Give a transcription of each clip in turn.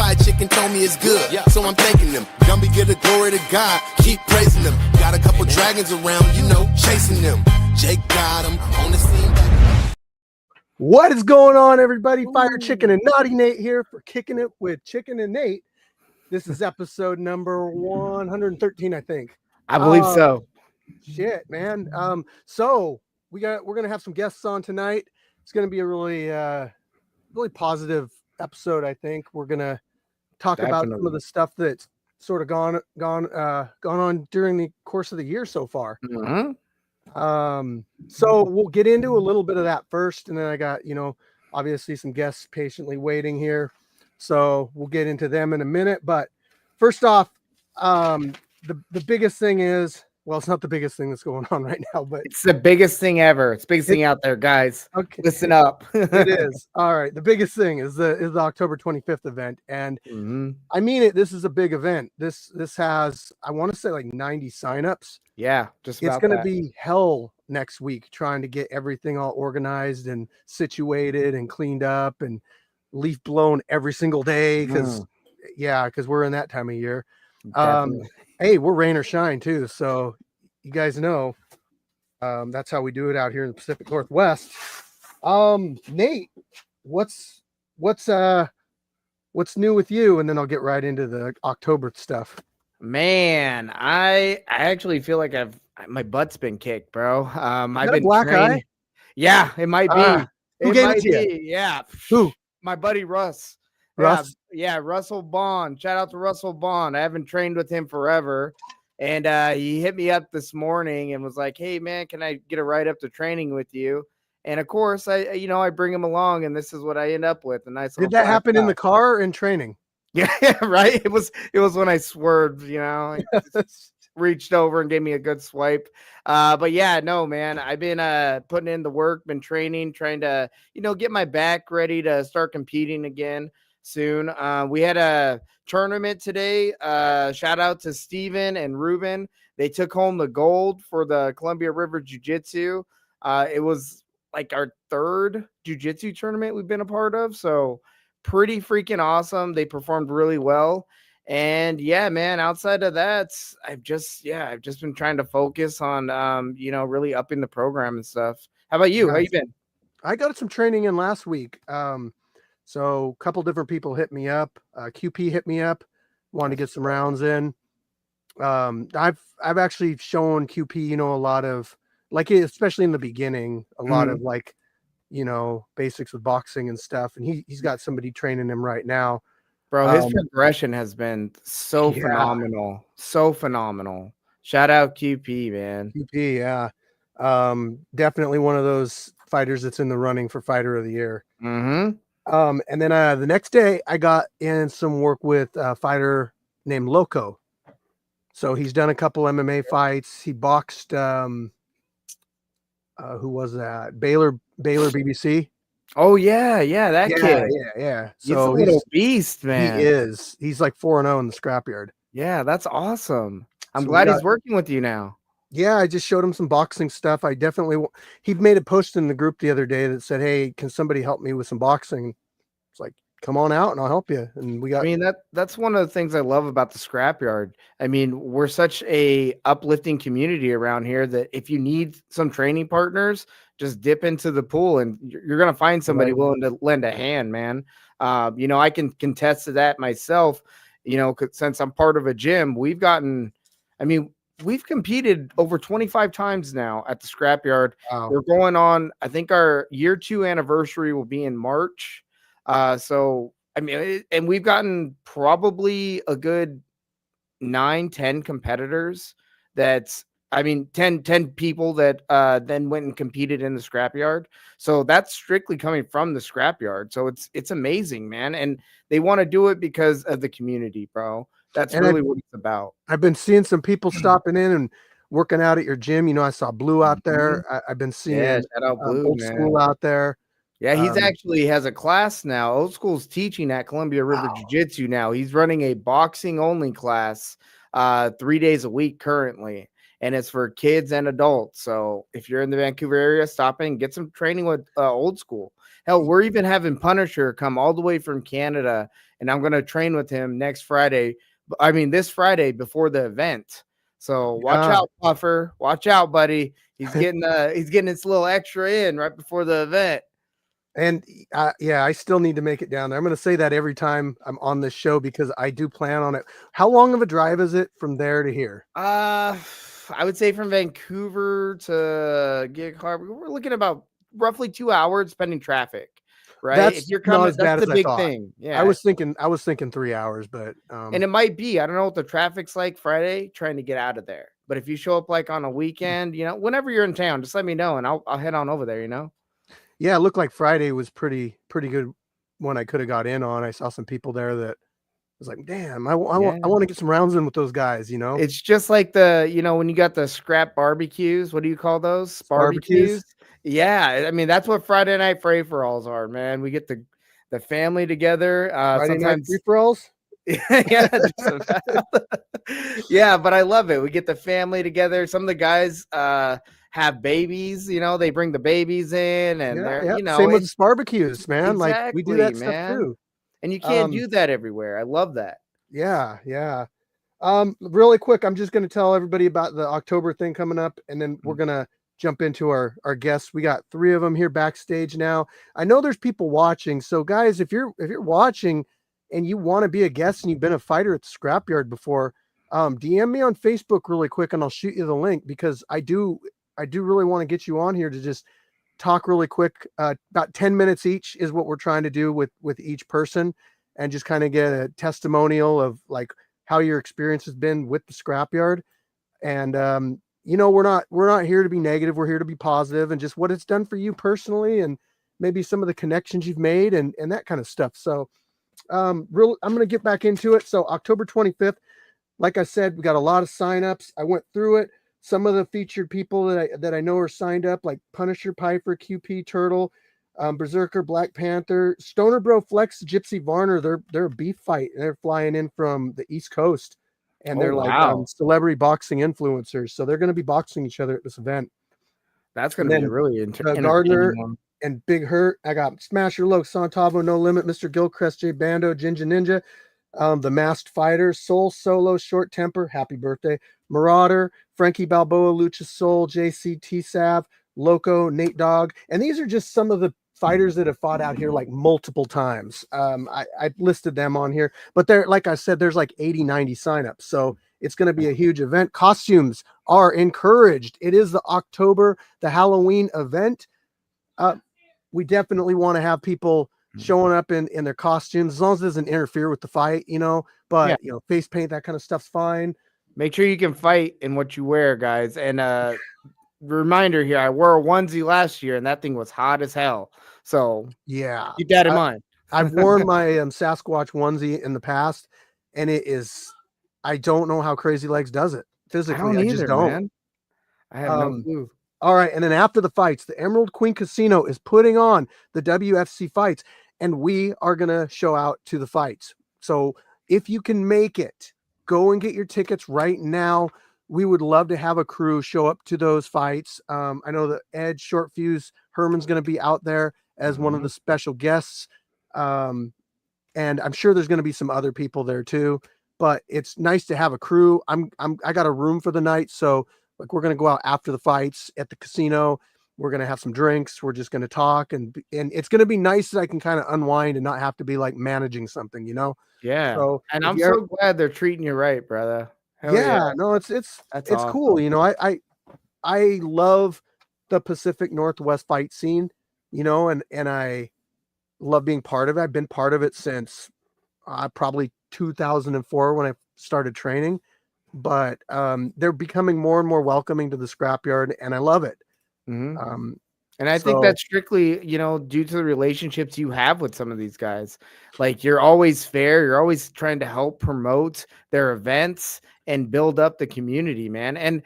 fried chicken told me it's good. Yeah. So I'm thanking them. Gumby give the glory to God. Keep praising them. Got a couple dragons around, chasing them. Jake got them on the scene. What is going on, everybody? Fire Chicken and Naughty Nate here for Kicking It with Chicken and Nate. This is episode number 113, I think. I believe so. Shit, man. So we're gonna have some guests on tonight. It's gonna be a really positive episode. I think we're gonna talk about some of the stuff that's sort of gone on during the course of the year so far. Mm-hmm. So we'll get into a little bit of that first, and then I got, obviously some guests patiently waiting here. So we'll get into them in a minute. But first off, the biggest thing is, well, it's not the biggest thing that's going on right now, but it's the biggest thing ever. It's the biggest thing out there, guys. Okay. Listen up. It is. All right. The biggest thing is the October 25th event. And I mean it, this is a big event. This has, I want to say, like 90 signups. Yeah, just about it's going to be hell next week trying to get everything all organized and situated and cleaned up and leaf blown every single day because we're in that time of year. Hey, we're rain or shine too, so you guys know that's how we do it out here in the Pacific Northwest. Nate, what's new with you? And then I'll get right into the October stuff. Man, I actually feel like my butt's been kicked, bro. I've been black training. Eye? Yeah, it might be. Who gave it to you? Yeah. Who? My buddy Russ. Russ? Yeah, Russell Bond. Shout out to Russell Bond. I haven't trained with him forever. And he hit me up this morning and was like, hey, man, can I get a ride up to training with you? And, of course, I bring him along, and this is what I end up with. A nice. Did that happen in the car or in training? Yeah, right. It was when I swerved, reached over and gave me a good swipe. But yeah, no, man, I've been putting in the work, been training, trying to, get my back ready to start competing again soon. We had a tournament today. Shout out to Steven and Ruben. They took home the gold for the Columbia River Jiu-Jitsu. It was like our third jiu-jitsu tournament we've been a part of. So pretty freaking awesome. They performed really well. And yeah, man, outside of that, I've just been trying to focus on, really upping the program and stuff. How about you? Nice. How you been? I got some training in last week. So a couple different people hit me up. QP hit me up, wanted to get some rounds in. I've actually shown QP, a lot of, like, especially in the beginning, a lot of like, basics with boxing and stuff. And he's got somebody training him right now. Bro, his progression has been so phenomenal. So phenomenal. Shout out QP, man. QP, yeah. Definitely one of those fighters that's in the running for Fighter of the Year. Mm-hmm. And then the next day I got in some work with a fighter named Loco. So he's done a couple MMA fights. He boxed who was that? Baylor BBC. Oh yeah, that kid. Yeah. So he's a little beast, man. He is. He's like 4-0 in the scrapyard. Yeah, that's awesome. I'm glad he's working with you now. Yeah, I just showed him some boxing stuff. He made a post in the group the other day that said, hey, can somebody help me with some boxing? It's like, come on out and I'll help you. And that's one of the things I love about the scrapyard. I mean, we're such a uplifting community around here that if you need some training partners, just dip into the pool and you're going to find somebody willing to lend a hand, man. I can contest to that myself, since I'm part of a gym. We've competed over 25 times now at the scrapyard. Wow. We're going on, I think our year 2 anniversary will be in March. And we've gotten probably a good 9-10 competitors. 10 people that then went and competed in the scrapyard. So that's strictly coming from the scrapyard. So it's amazing, man. And they want to do it because of the community, bro. That's really what it's about. I've been seeing some people stopping in and working out at your gym. I saw Blue out there. I've been seeing shout out Blue, Old School out there. Yeah, he's actually has a class now. Old School's teaching at Columbia River Jiu-Jitsu now. He's running a boxing only class 3 days a week currently. And it's for kids and adults. So if you're in the Vancouver area, stop in and get some training with Old School. Hell, we're even having Punisher come all the way from Canada and I'm gonna train with him next Friday. This Friday before the event. So watch Yeah. out, Puffer. Watch out, buddy. He's getting his little extra in right before the event. And yeah, I still need to make it down there. I'm going to say that every time I'm on this show because I do plan on it. How long of a drive is it from there to here? I would say from Vancouver to Gig Harbor, we're looking about roughly 2 hours, depending traffic. Right? If That's you're not coming, as that's bad the as I big thought. thing. I Yeah. was thinking 3 hours, but And it might be, I don't know what the traffic's like Friday trying to get out of there. But if you show up like on a weekend, whenever you're in town, just let me know and I'll head on over there, yeah, it looked like Friday was pretty good when I could have got in on. I saw some people there that was like, damn, I want to get some rounds in with those guys, It's just like when you got the scrap barbecues, what do you call those? Barbecues. Yeah, that's what Friday night free for alls are, man. We get the family together. Friday night Sometimes free for alls. yeah, yeah, but I love it. We get the family together. Some of the guys have babies, they bring the babies in and they're, Same with barbecues, man. Like we do that exactly, stuff man. too. And you can't do that everywhere. I love that. Yeah. Really quick, I'm just going to tell everybody about the October thing coming up, and then we're going to jump into our guests. We got 3 of them here backstage now. I know there's people watching. So guys, if you're watching and you want to be a guest and you've been a fighter at the scrapyard before, DM me on Facebook really quick and I'll shoot you the link, because I do really want to get you on here to just talk really quick. About 10 minutes each is what we're trying to do with each person, and just kind of get a testimonial of like how your experience has been with the scrapyard. And we're not here to be negative. We're here to be positive, and just what it's done for you personally, and maybe some of the connections you've made and that kind of stuff. So I'm going to get back into it. So October 25th, like I said, we got a lot of signups. I went through it. Some of the featured people that I know are signed up, like Punisher, Piper, QP, Turtle, Berserker, Black Panther, Stoner Bro, Flex, Gypsy Varner. They're a beef fight, and they're flying in from the East Coast, and they're like celebrity boxing influencers. So they're going to be boxing each other at this event. That's going to be a really Gardner one. And Big Hurt. I got Smasher, Loke, Santavo, No Limit, Mr. Gilchrist, J Bando, Jinja Ninja, the Masked Fighter, Soul Solo, Short Temper, happy birthday, Marauder, Frankie Balboa, Lucha Soul, JC, T-Sav, Loco, Nate Dogg. And these are just some of the fighters that have fought out here like multiple times. I listed them on here, but they're, like I said, there's like 80, 90 signups. So it's going to be a huge event. Costumes are encouraged. It is the Halloween event. We definitely want to have people showing up in their costumes, as long as it doesn't interfere with the fight, but face paint, that kind of stuff's fine. Make sure you can fight in what you wear, guys. And reminder here, I wore a onesie last year and that thing was hot as hell. So yeah, keep that in mind. I've worn my Sasquatch onesie in the past, and I don't know how Crazy Legs does it physically. I just don't. Man. I have no clue. All right, and then after the fights, the Emerald Queen Casino is putting on the WFC fights, and we are going to show out to the fights. So if you can make it, go and get your tickets right now. We would love to have a crew show up to those fights. I know that Ed Short Fuse Herman's going to be out there as one of the special guests. And I'm sure there's going to be some other people there too, but it's nice to have a crew. I got a room for the night. So like, we're going to go out after the fights at the casino. We're going to have some drinks. We're just going to talk, and it's going to be nice that I can kind of unwind and not have to be like managing something, Yeah. So, and I'm so glad they're treating you right, brother. Hell yeah. No, it's awesome. Cool. I love the Pacific Northwest fight scene, and I love being part of it. I've been part of it since probably 2004 when I started training. But they're becoming more and more welcoming to the scrapyard, and I love it. And I think that's strictly, due to the relationships you have with some of these guys. Like, you're always fair. You're always trying to help promote their events and build up the community, man. And,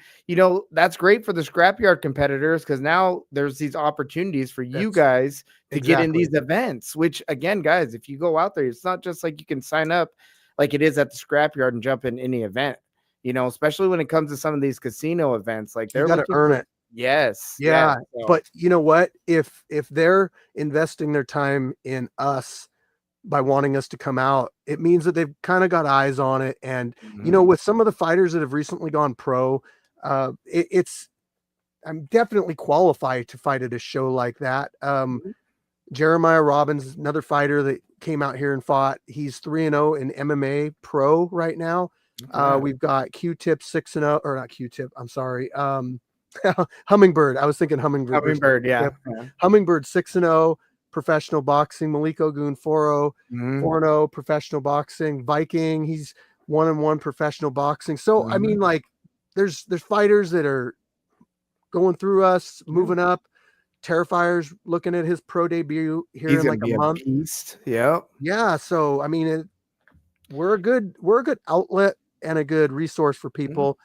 that's great for the scrapyard competitors, because now there's these opportunities for you guys to get in these events, which, again, guys, if you go out there, it's not just like you can sign up like it is at the scrapyard and jump in any event. Especially when it comes to some of these casino events, like they're got to earn it. Yes. Yeah. But you know what? If they're investing their time in us, by wanting us to come out, it means that they've kind of got eyes on it. And, Mhm. with some of the fighters that have recently gone pro, it's, I'm definitely qualified to fight at a show like that. Mhm. Jeremiah Robbins, another fighter that came out here and fought. He's 3-0 in MMA pro right now. Okay. We've got Q-Tip 6-0, or not Q-Tip. I'm sorry. Hummingbird. I was thinking Hummingbird versus Hummingbird, yeah. Q-Tip. Hummingbird 6-0 professional boxing. Malik Ogun 4-0, Mhm. 4-0 professional boxing. Viking, he's 1-1 professional boxing. So I Mhm. mean, like, there's fighters that are going through us, Yeah. moving up. Terrifier's looking at his pro debut here He's in gonna like a be a month. beast. Yep. Yeah, so I mean, we're a good outlet and a good resource for Mhm. people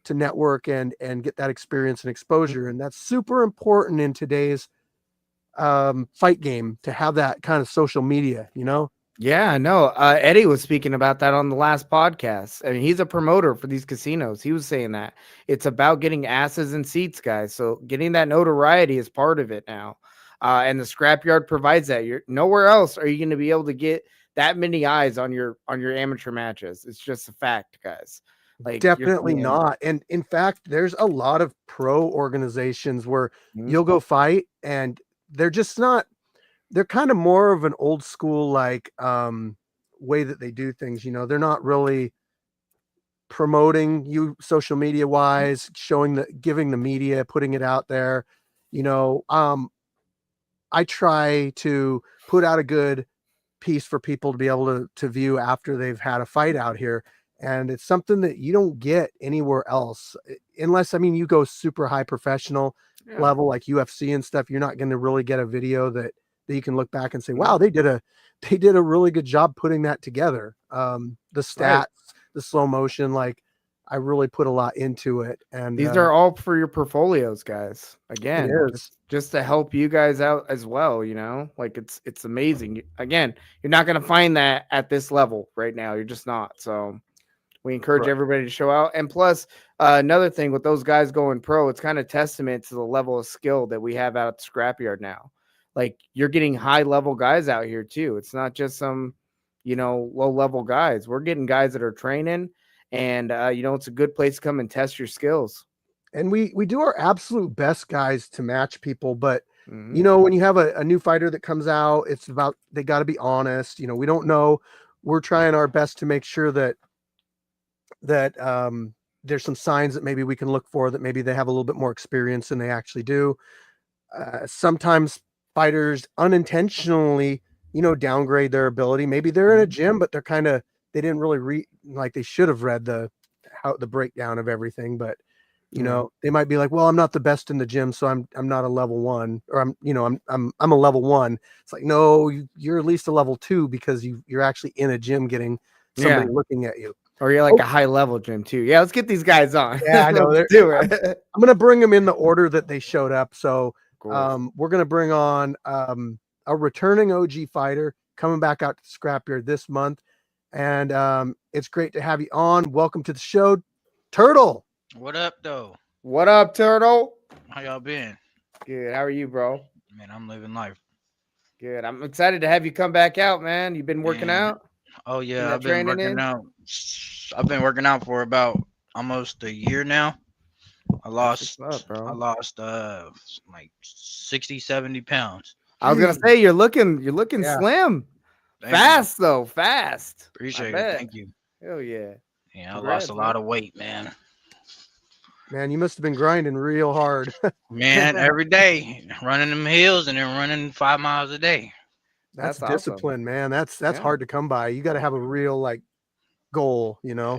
to network and get that experience and exposure, and that's super important in today's fight game to have that kind of social media. Yeah, I know. Eddie was speaking about that on the last podcast. I mean, he's a promoter for these casinos. He was saying that it's about getting asses in seats, guys. So getting that notoriety is part of it now. And the scrapyard provides that. You're nowhere else are you going to be able to get that many eyes on your amateur matches. It's just a fact, guys. Like you're Definitely seeing. not. And in fact, there's a lot of pro organizations where Mhm. you'll go fight and they're just not, they're kind of more of an old school like way that they do things. They're not really promoting you social media wise, giving the media, putting it out there. You know, I try to put out a good piece for people to be able to view after they've had a fight out here. And it's something that you don't get anywhere else. Unless, I mean, you go super high professional Yeah. level like UFC and stuff, you're not going to really get a video that you can look back and say, Mhm. wow, they did a really good job putting that together. The Right. stats, the slow motion, like I really put a lot into it. And These are all for your portfolios, guys. it Again, is. just to help you guys out as well, Like it's amazing. Again, you're not going to find that at this level right now. You're just not. So, we encourage Right. everybody to show out. And plus, another thing with those guys going pro, it's kind of testament to the level of skill that we have out at the scrapyard now. Like you're getting high level guys out here too. It's not just some, low level guys. We're getting guys that are training, and it's a good place to come and test your skills. And we do our absolute best, guys, to match people. But Hmm. when you have a new fighter that comes out, it's about, they got to be honest. We don't know. We're trying our best to make sure that there's some signs that maybe we can look for, that maybe they have a little bit more experience than they actually do. Sometimes fighters unintentionally, downgrade their ability. Maybe they're in a gym, but they didn't really read, like they should have read the breakdown of everything. But Yeah. they might be like, well, I'm not the best in the gym, so I'm not a level one, or I'm a level one. It's like, no, you're at least a level two because you're actually in a gym getting somebody Yeah. looking at you. Or you're like Oh, a high level gym too. Yeah, let's get these guys on. yeah, I know. Let's do I'm, it. I'm gonna bring them in the order that they showed up. So Of course. we're gonna bring on a returning OG fighter coming back out to the scrapyard this month, and it's great to have you on. Welcome to the show, Turtle. What up, though? What up, Turtle? How y'all been? Good. How are you, bro? Man, I'm living life. Good. I'm excited to have you come back out, man. You've been working Man, out, oh getting yeah, that I've been training working in. out. I've been working out for about almost a year now. I That's what's lost up, bro. I lost like 60, 70 pounds. I was gonna Jeez. say you're looking Yeah, slim. Thank you. Fast though, fast. I Appreciate it. bet. Thank you. Hell yeah. Yeah, I lost a Congrats, lot man. of weight, man. man, you must have been grinding real hard. Man, every day running them hills and then running 5 miles a day. That's That's awesome. discipline, man. That's Yeah. hard to come by. You got to have a real like goal. Yeah.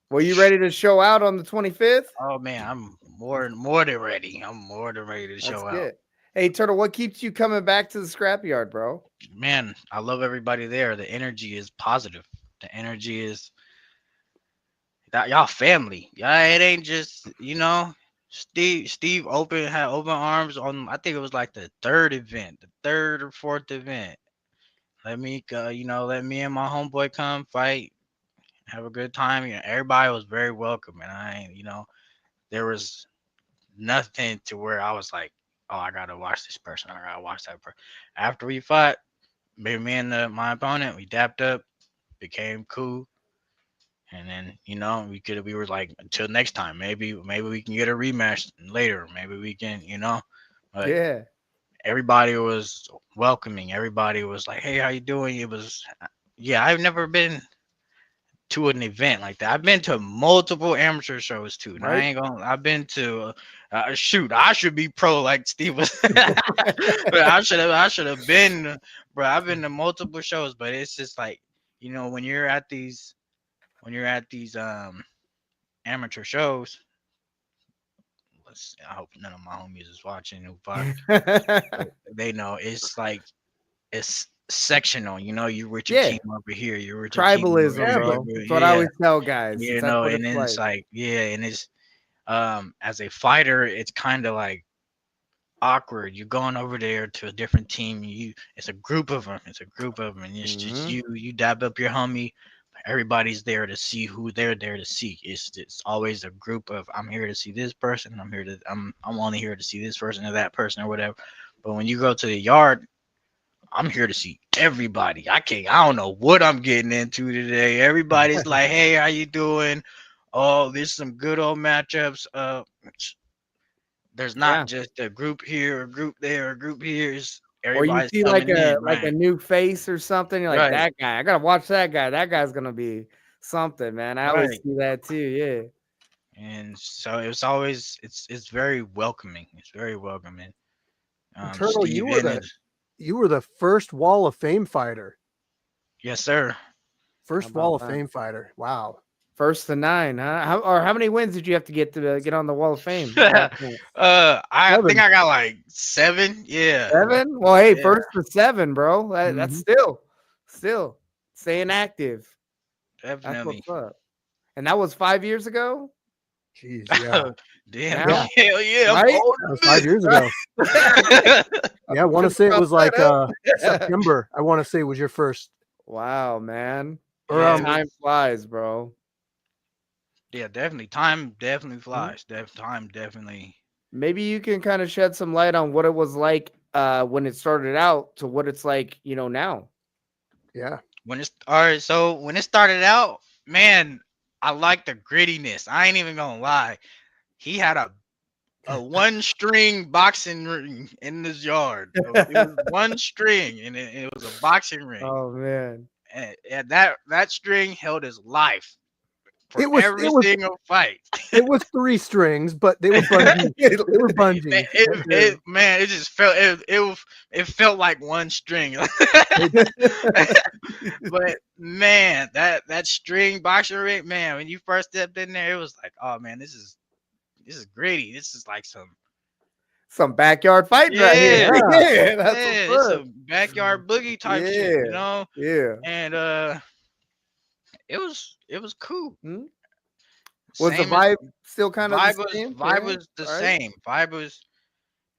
Well, you ready to show out on the 25th? Oh man, I'm more than ready. I'm more than ready to That's show out. good. Hey, Turtle, what keeps you coming back to the scrapyard, bro? Man, I love everybody there. The energy is positive. The energy is that y'all family. Yeah, it ain't just Steve had open arms on. I think it was like the third event, the third or fourth event. Let me let me and my homeboy come fight, have a good time. Everybody was very welcome, and I ain't there was nothing to where I was like, oh, I gotta watch this person or I gotta watch that person. After we fought, me and my opponent, we dapped up, became cool, and then we were like, until next time, maybe we can get a rematch later, maybe we can, but Yeah. everybody was welcoming. Everybody was like, "Hey, how you doing?" It was, yeah. I've never been to an event like that. I've been to multiple amateur shows too, and I Right. ain't gonna. I've been to shoot. I should be pro like Steve was, but I should have been, bro. I've been to multiple shows, but it's just like when you're at these amateur shows. I hope none of my homies is watching who but they know it's like it's sectional. You're with your Yeah. team over here. You're with your team over Tribalism, Yeah, here. but bro. That's what I Yeah, always tell guys. That's what and it's then it's like. like and it's as a fighter, it's kind of like awkward. You're going over there to a different team. It's a group of them. It's a group of them, and it's just Mhm. you. You dab up your homie. Everybody's there to see who they're there to see. It's always a group of I'm here to see this person. I'm only here to see this person or that person or whatever. But when you go to the yard, I'm here to see everybody. I don't know what I'm getting into today. Everybody's like, "Hey, how you doing? Oh, there's some good old matchups. There's not Yeah. just a group here, a group there, a group here. Or you Everybody's see coming in, like a right? new face or something. You're like, Right, that guy. I gotta watch that guy. That guy's gonna be something, man. I always right. see that too. Yeah. And so it's very welcoming. It's very welcoming. Turtle, Steve Ennis, you were the first Wall of Fame fighter. yes, sir. How First about Wall of that? Fame fighter. Wow. First to 9, huh? How many wins did you have to get get on the Wall of Fame at that point? I think 7. I got like 7. Yeah, 7? Well, hey, yeah, first to 7, bro. That's Mhm. still staying active. That's definitely. what's up. And that was 5 years ago, Jeez, yeah. Damn, now, Yeah, hell yeah, I'm right? old that was as 5 years ago. Right? Yeah, I want to Couldn't say it cross was like that up. September. I want to say was your first Wow, man. or yeah, it was. Time flies, bro. Yeah, definitely. Time definitely Mhm. flies. Time definitely. Maybe you can kind of shed some light on what it was like when it started out to what it's like, now. yeah. When it's all right, so when it started out, man, I like the grittiness. I ain't even gonna lie. He had a one string boxing ring in his yard. It was one string, and it was a boxing ring, Oh man. and that string held his life for It was every it was single fight. it was 3 strings, but they were bungee. They were Man, bungee. it just felt it felt like one string. They But man, that string boxing ring, man, when you first stepped in there, it was like, oh man, this is gritty. This is like some Some backyard fighting right here. yeah, yeah. Yeah, that's yeah, what's it's up. a backyard boogie type shit, Yeah. Yeah. and it was cool. Hmm? Was the Same as vibe still kind of the same? vibe Yeah. was the Right. same. Vibe was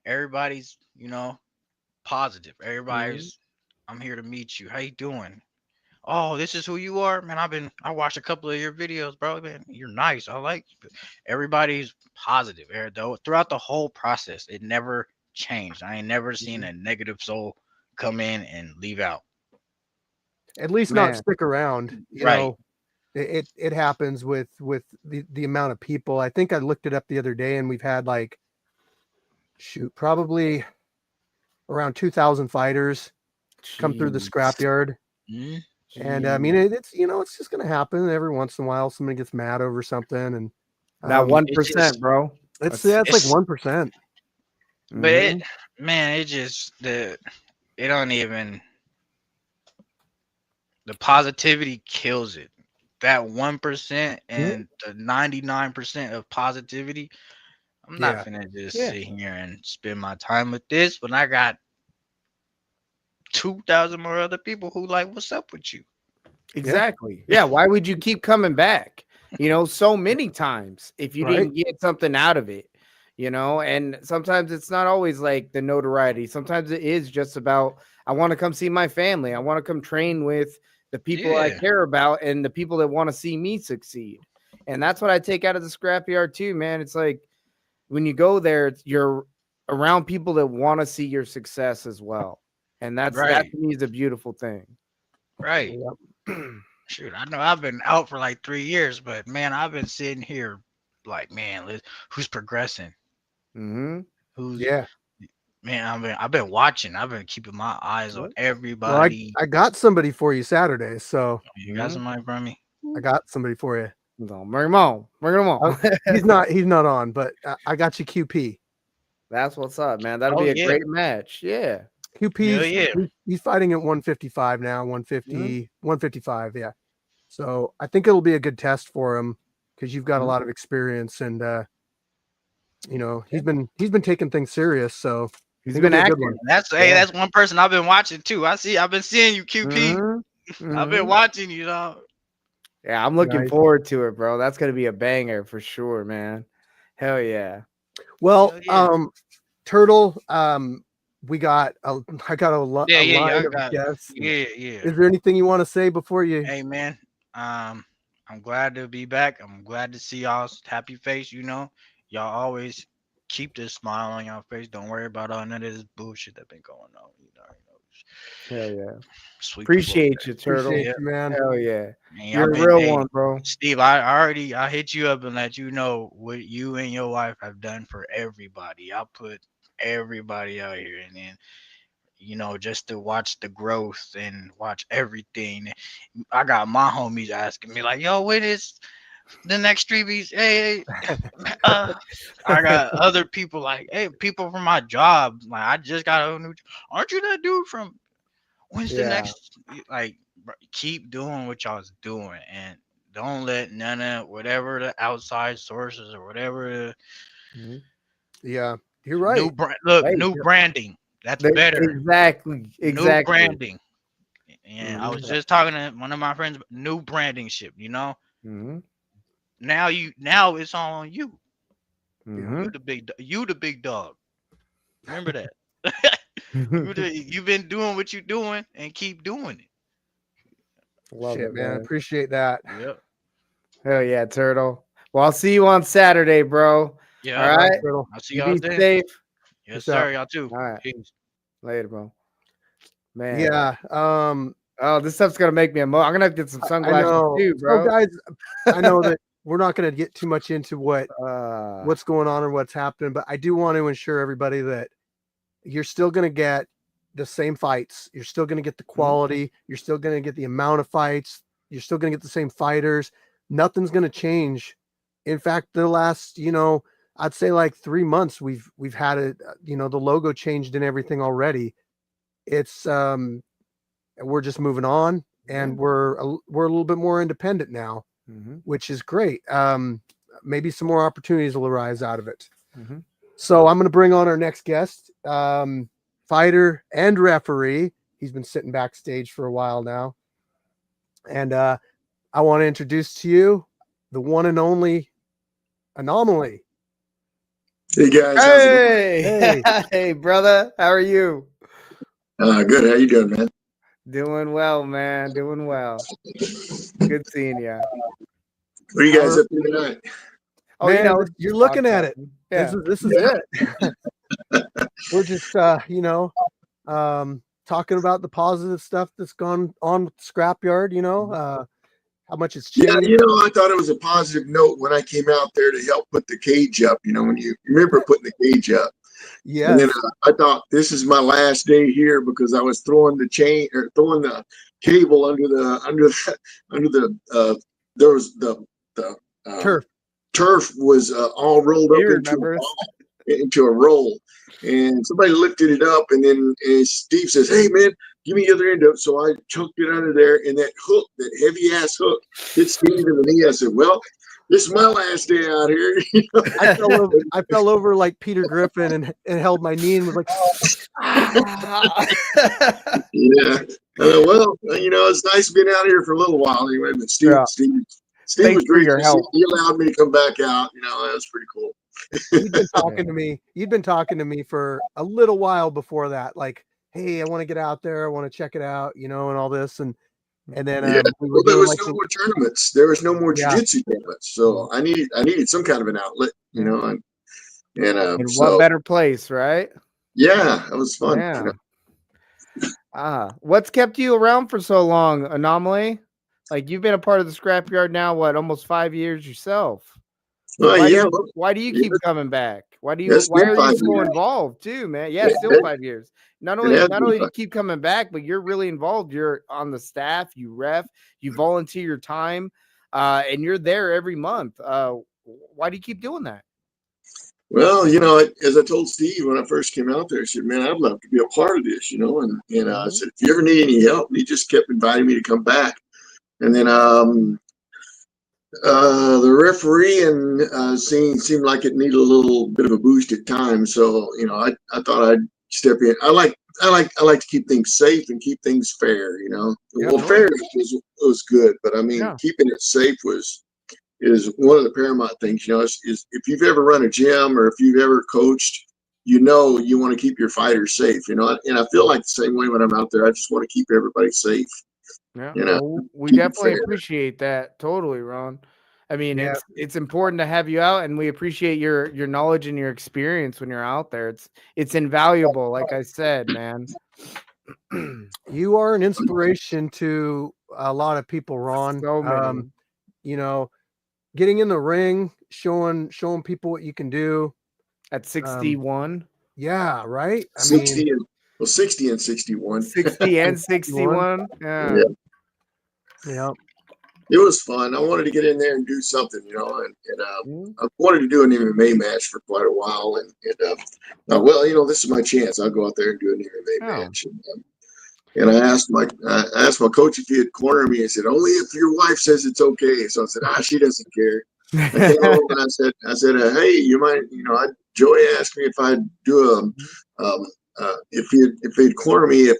everybody's positive. Hmm. Everybody's I'm here to meet you. How you doing? Oh, this is who you are, man. I watched a couple of your videos, bro. Man, you're nice. I like you. Everybody's positive. Though throughout the whole process, it never changed. I ain't never seen a negative soul come in and leave out. At least not Man. stick around, Right. It happens with the amount of people. I think I looked it up the other day and we've had like probably around 2,000 fighters come through the Jeez. scrapyard. Mhm. And I mean, Jeez. it's it's just gonna happen every once in a while. Somebody gets mad over something, and That It 1%, just bro. it's like it's 1%. but Hmm. it just it don't even the positivity kills it. That 1% Mhm. and the 99% of positivity. I'm not Yeah, finna just Yeah. sit here and spend my time with this when I got 2,000 more other people who like, what's up with you? yeah, Exactly. Yeah. Why would you keep coming back? So many times if you right. didn't get something out of it, and sometimes it's not always like the notoriety. Sometimes it is just about, I want to come see my family. I want to come train with the people I Yeah, care about and the people that want to see me succeed. And that's what I take out of the scrapyard too, man. It's like when you go there, you're around people that want to see your success as well. And that Right. to me is a beautiful thing. Right. Shoot, I know I've been out for like 3 years, but man, I've been sitting here like, man, who's progressing? Mm-hmm. Who's Yeah. man? I've been watching. I've been keeping my eyes on Yep. Well, everybody. I got somebody for you Saturday, so You got somebody from me? I got somebody for you. Bring him on. Bring him on. He's not on, but I got you QP. That's what's up, man. That'll Oh be a yeah, great match. Yeah. hell QP's yeah. he's fighting at 155 now, 150, Mhm. 155, yeah. So I think it'll be a good test for him because you've got a Mhm. lot of experience and he's been taking things serious, so I He's think been it'll be a good active. one. That's Yeah. that's one person I've been watching too. I've been seeing you, QP. Mhm. I've been Mhm. watching you, know. Yeah, I'm looking Nice. forward to it, bro. That's gonna be a banger for sure, man. Hell yeah. Well, Hell yeah. Turtle, I got a Yeah. line I of got it. guests. Yeah. Is there anything you want to say before you? Hey man, I'm glad to be back. I'm glad to see y'all's happy face. Y'all always keep this smile on your face. Don't worry about all none of this bullshit that been going on. Hell yeah. Sweep the floor. Appreciate you, Turtle. Appreciate Yeah, you, man. Hell yeah. man. Y'all You're a been, real hey, one, bro. Steve. I hit you up and let you know what you and your wife have done for everybody. I put everybody out here, and then just to watch the growth and watch everything. I got my homies asking me like, "Yo, when is the next 3Bs?" Hey, I got other people like, "Hey, people from my job. Like, I just got a new. Aren't you that dude from? When's the Yeah. next? Like, keep doing what y'all's doing, and don't let none of whatever the outside sources or whatever the Mhm. Yeah, you're right. Hey, new branding. That's better. exactly. New Exactly. branding. And I was Mhm. just talking to one of my friends, new branding ship. Mhm. Now it's all on you. Yeah. Mhm. You the big dog. Remember that. Love You've been doing what you're doing and keep doing it. Shit, it, man. man. Appreciate that. Yep. Hell yeah, Turtle. Well, I'll see you on Saturday, bro. All Yep. All right, right. Turtle. I'll see You y'all be then. safe. Yes, Peace out. sir. Y'all too. All right. Peace. Later, bro. Man. Yeah. Oh, this stuff's gonna make me I'm gonna have to get some I sunglasses know. too, So, bro. guys, I know that we're not going to get too much into Uh, what's going on or what's happening, but I do want to ensure everybody that you're still going to get the same fights. You're still going to get the quality. You're still going to get the amount of fights. You're still going to get the same fighters. Nothing's going to change. In fact, the last, I'd say like 3 months, we've had it, the logo changed and everything already. It's, we're just moving on and we're a little bit more independent now, mhm, which is great. Maybe some more opportunities will arise out of it. mhm. So I'm going to bring on our next guest, fighter and referee. He's been sitting backstage for a while now. And I want to introduce to you the one and only Anomaly. Hey guys, how's it going? Hey, hey, brother. How are you? Good. How you doing, man? Doing well, man. Doing well. Good seeing you. What are you guys up to tonight? Oh, Man, you're looking at it. podcasting. Yeah. This is it. We're just talking about the positive stuff that's gone on with Scrapyard, how much it's Yeah, changed. I thought it was a positive note when I came out there to help put the cage up. When you remember putting the cage up, and then Yes. I thought this is my last day here because I was throwing the chain or throwing the cable under the there was the Turf. turf was all rolled He up remembers. into a roll. And somebody lifted it up, and then Steve says, "Hey, man, give me the other end of it." So I chunked it under there, and that hook, that heavy ass hook, hit Steve in the knee. I said, "Well, this is my last day out here." I fell over like Peter Griffin and held my knee and was like, Yeah. Well, it's nice being out here for a little while anyway. But Steve Thanks was for great. your help. He allowed me to come back out. That was pretty cool. You'd been talking to me for a little while before that, like, hey, I want to get out there, I want to check it out, and all this, and then Yeah. we were Well, there doing was like no more tournaments. There was no more Yeah. jiu-jitsu tournaments. So I needed some kind of an outlet, and In so what better place, right? yeah, it was fun. Yeah. What's kept you around for so long, Anomaly? Like you've been a part of the scrapyard now, what, almost 5 years yourself? So Well, yeah, look, why do you yeah, keep coming back? that's Why been are you 5 years. so involved too, man? Yeah, It, still it, 5 years. it has Not been only do you 5. keep coming back, but you're really involved. You're on the staff, you ref, you volunteer your time, and you're there every month. Why do you keep doing that? Well, as I told Steve when I first came out there, I said, "Man, I'd love to be a part of this," and I said, "If you ever need any help," and he just kept inviting me to come back. And then the referee and scene seemed like it needed a little bit of a boost at times. So I thought I'd step in. I like to keep things safe and keep things fair. Yeah, Well, fair was good, but I mean yeah, keeping it safe is one of the paramount things. Is if you've ever run a gym or if you've ever coached, you want to keep your fighters safe. And I feel like the same way when I'm out there. I just want to keep everybody safe. yeah. You know, Well, we keep it definitely fair. appreciate that. Totally, Ron. I mean, Yeah. it's important to have you out, and we appreciate your knowledge and your experience when you're out there. It's invaluable, like I said, man. You are an inspiration to a lot of people, Ron. So many. You know, getting in the ring, showing people what you can do. At Um, 61, yeah, right. I mean, 60 and 61. 60 and 61. 61. Yeah. Yeah, Yeah, it was fun. I wanted to get in there and do something, and Mm, I wanted to do an MMA match for quite a while, and well, this is my chance. I'll go out there and do an MMA yeah. match. And I asked my coach if he had cornered me. I said, only if your wife says it's okay. So I said, she doesn't care. I came home and I said, hey, you might, Joey asked me if I'd do if he'd corner me if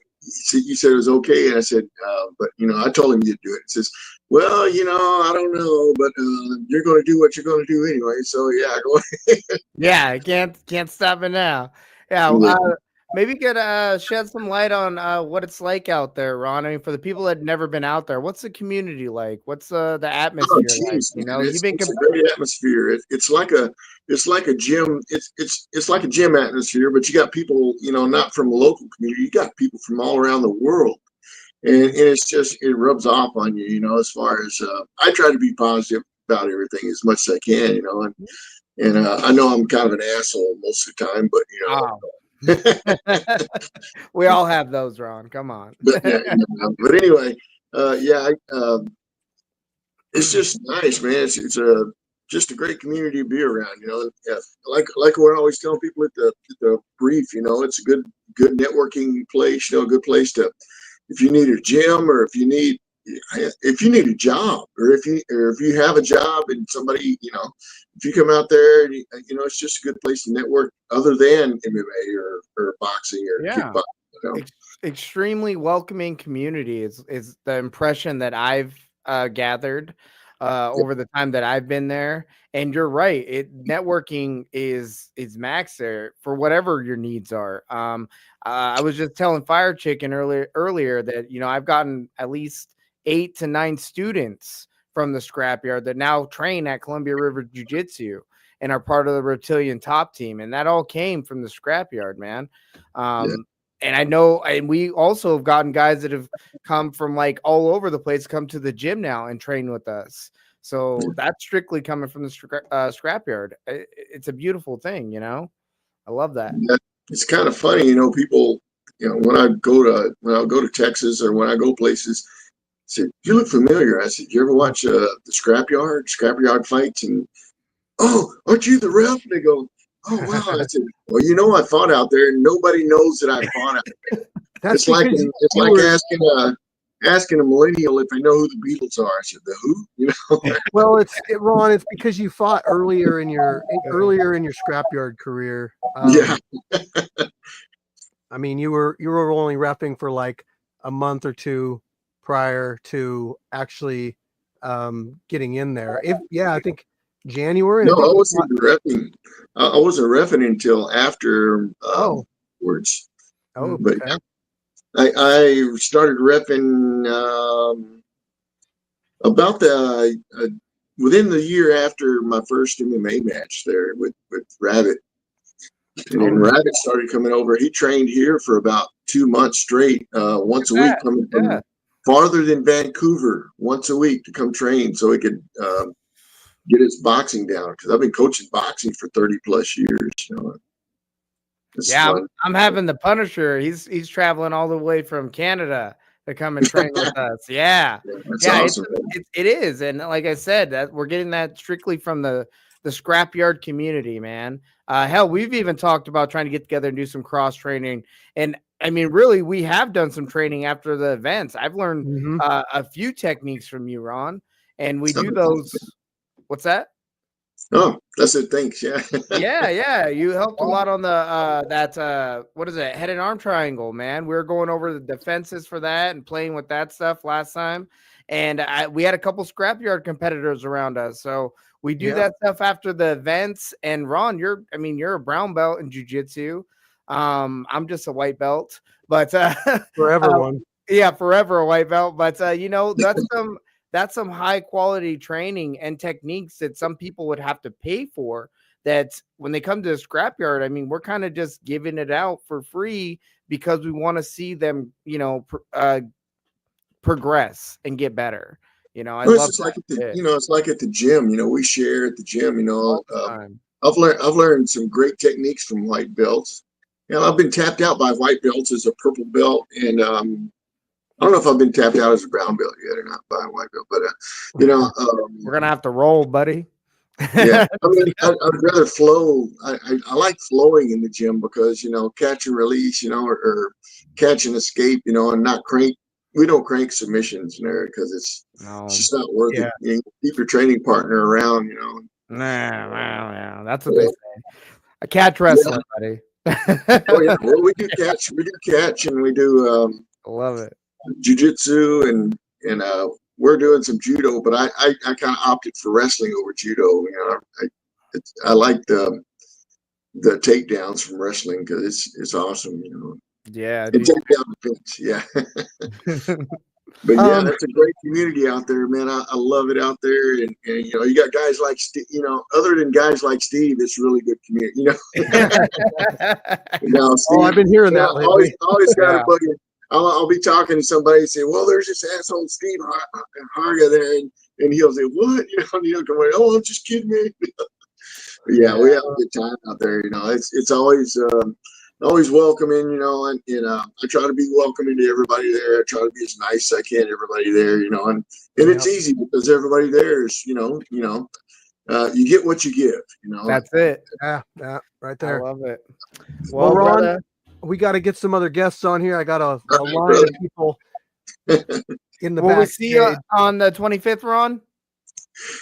you said it was okay, and I said, but I told him you'd do it. He says, well, I don't know, but you're going to do what you're going to do anyway. So yeah, go. Yeah, I can't stop it now. Yeah, Yeah. maybe you could shed some light on what it's like out there, Ron. I mean, for the people that never been out there, what's the community like? What's the Oh, atmosphere like? geez, You man, know, you've been it's a great atmosphere. It's like a gym. It's like a gym atmosphere, but you got people, not from a local community. You got people from all around the world, and it rubs off on you, as far as I try to be positive about everything as much as I can, and I know I'm kind of an asshole most of the time, but oh. We all have those, Ron. Come on. but yeah, but anyway, yeah, it's just nice, man. It's just a great community to be around. Yeah, like we're always telling people at the brief. It's a good networking place. A good place to if you need a gym or if you need a job or if you have a job and somebody if you come out there and it's just a good place to network other than MMA or boxing or Yeah. kickboxing. Extremely welcoming community is the impression that I've gathered over the time that I've been there. And you're right, networking is max there for whatever your needs are. I was just telling Fire Chicken earlier that I've gotten at least 8 to 9 students from the scrapyard that now train at Columbia River Jiu-Jitsu and are part of the Reptilian top team, and that all came from the scrapyard, man. And I know, and we also have gotten guys that have come from like all over the place, come to the gym now and train with us. So that's strictly coming from the scrapyard. It's a beautiful thing, I love that. It's kind of funny, people, when I go to Texas or when I go places, say, you look familiar. I said, you ever watch the scrapyard fights? And oh, aren't you the ref? And they go, oh wow. I said, well, I fought out there, and nobody knows that I fought out there. that's It's like because it's you like were. asking a millennial if they know who the Beatles are. I said, the who? Well, Ron. It's because you fought earlier in your scrapyard career. Yeah. I mean, you were only repping for like a month or two prior to actually getting in there. I think January. No, I think I wasn't repping. I wasn't repping until after words. But okay. I started repping about within the year after my first MMA match there with Rabbit. And then Rabbit started coming over. He trained here for about 2 months straight, once a week, coming from farther than Vancouver, once a week to come train so he could get his boxing down. Because I've been coaching boxing for 30 plus years. It's fun. I'm having the Punisher. He's traveling all the way from Canada to come and train with us. Yeah, that's awesome. It is, and like I said, that we're getting that strictly from the scrapyard community, man. Hell, we've even talked about trying to get together and do some cross training. And I mean, really, we have done some training after the events. I've learned a few techniques from you, Ron, and we do those. What's that? Oh, that's it. Thanks. Yeah. yeah. You helped a lot on the what is it? Head and arm triangle, man. We were going over the defenses for that and playing with that stuff last time. And we had a couple scrapyard competitors around us. So we do that stuff after the events. And Ron, you're a brown belt in jiu-jitsu. I'm just a white belt, but forever one. Yeah, forever a white belt. But that's some high quality training and techniques that some people would have to pay for. That when they come to the scrapyard, I mean, we're kind of just giving it out for free because we want to see them, progress and get better. I love it's like it's like at the gym. We share at the gym. I've learned some great techniques from white belts. I've been tapped out by white belts as a purple belt, and I don't know if I've been tapped out as a brown belt yet or not by a white belt, but we're gonna have to roll, buddy. Yeah, I'd rather flow. I like flowing in the gym because catch and release, or catch and escape, and not crank. We don't crank submissions in there because it's just not worth it. Keep your training partner around, Nah, that's what they say. A catch wrestler, buddy. Oh yeah, well we do catch, and we do. I love it. Jiu-jitsu and we're doing some judo, but I kind of opted for wrestling over judo. I like the takedowns from wrestling because it's awesome. Yeah, and take down the pinch. Yeah. But yeah, that's a great community out there, man. I love it out there, and you got guys like Steve. Other than guys like Steve, it's really good community. Steve, I've been hearing that lately. Always got a buggy. I'll be talking to somebody and say, well, there's this asshole Steve Harga there. And he'll say, what? And he'll come away, oh, I'm just kidding, man. We have a good time out there. It's always welcoming, and I try to be welcoming to everybody there. I try to be as nice as I can to everybody there, and it's easy because everybody there is, you get what you give, That's it. Yeah, right there. I love it. Well, Ron, brother, we got to get some other guests on here. I got a line of people in the back. Will we see you on the 25th, Ron?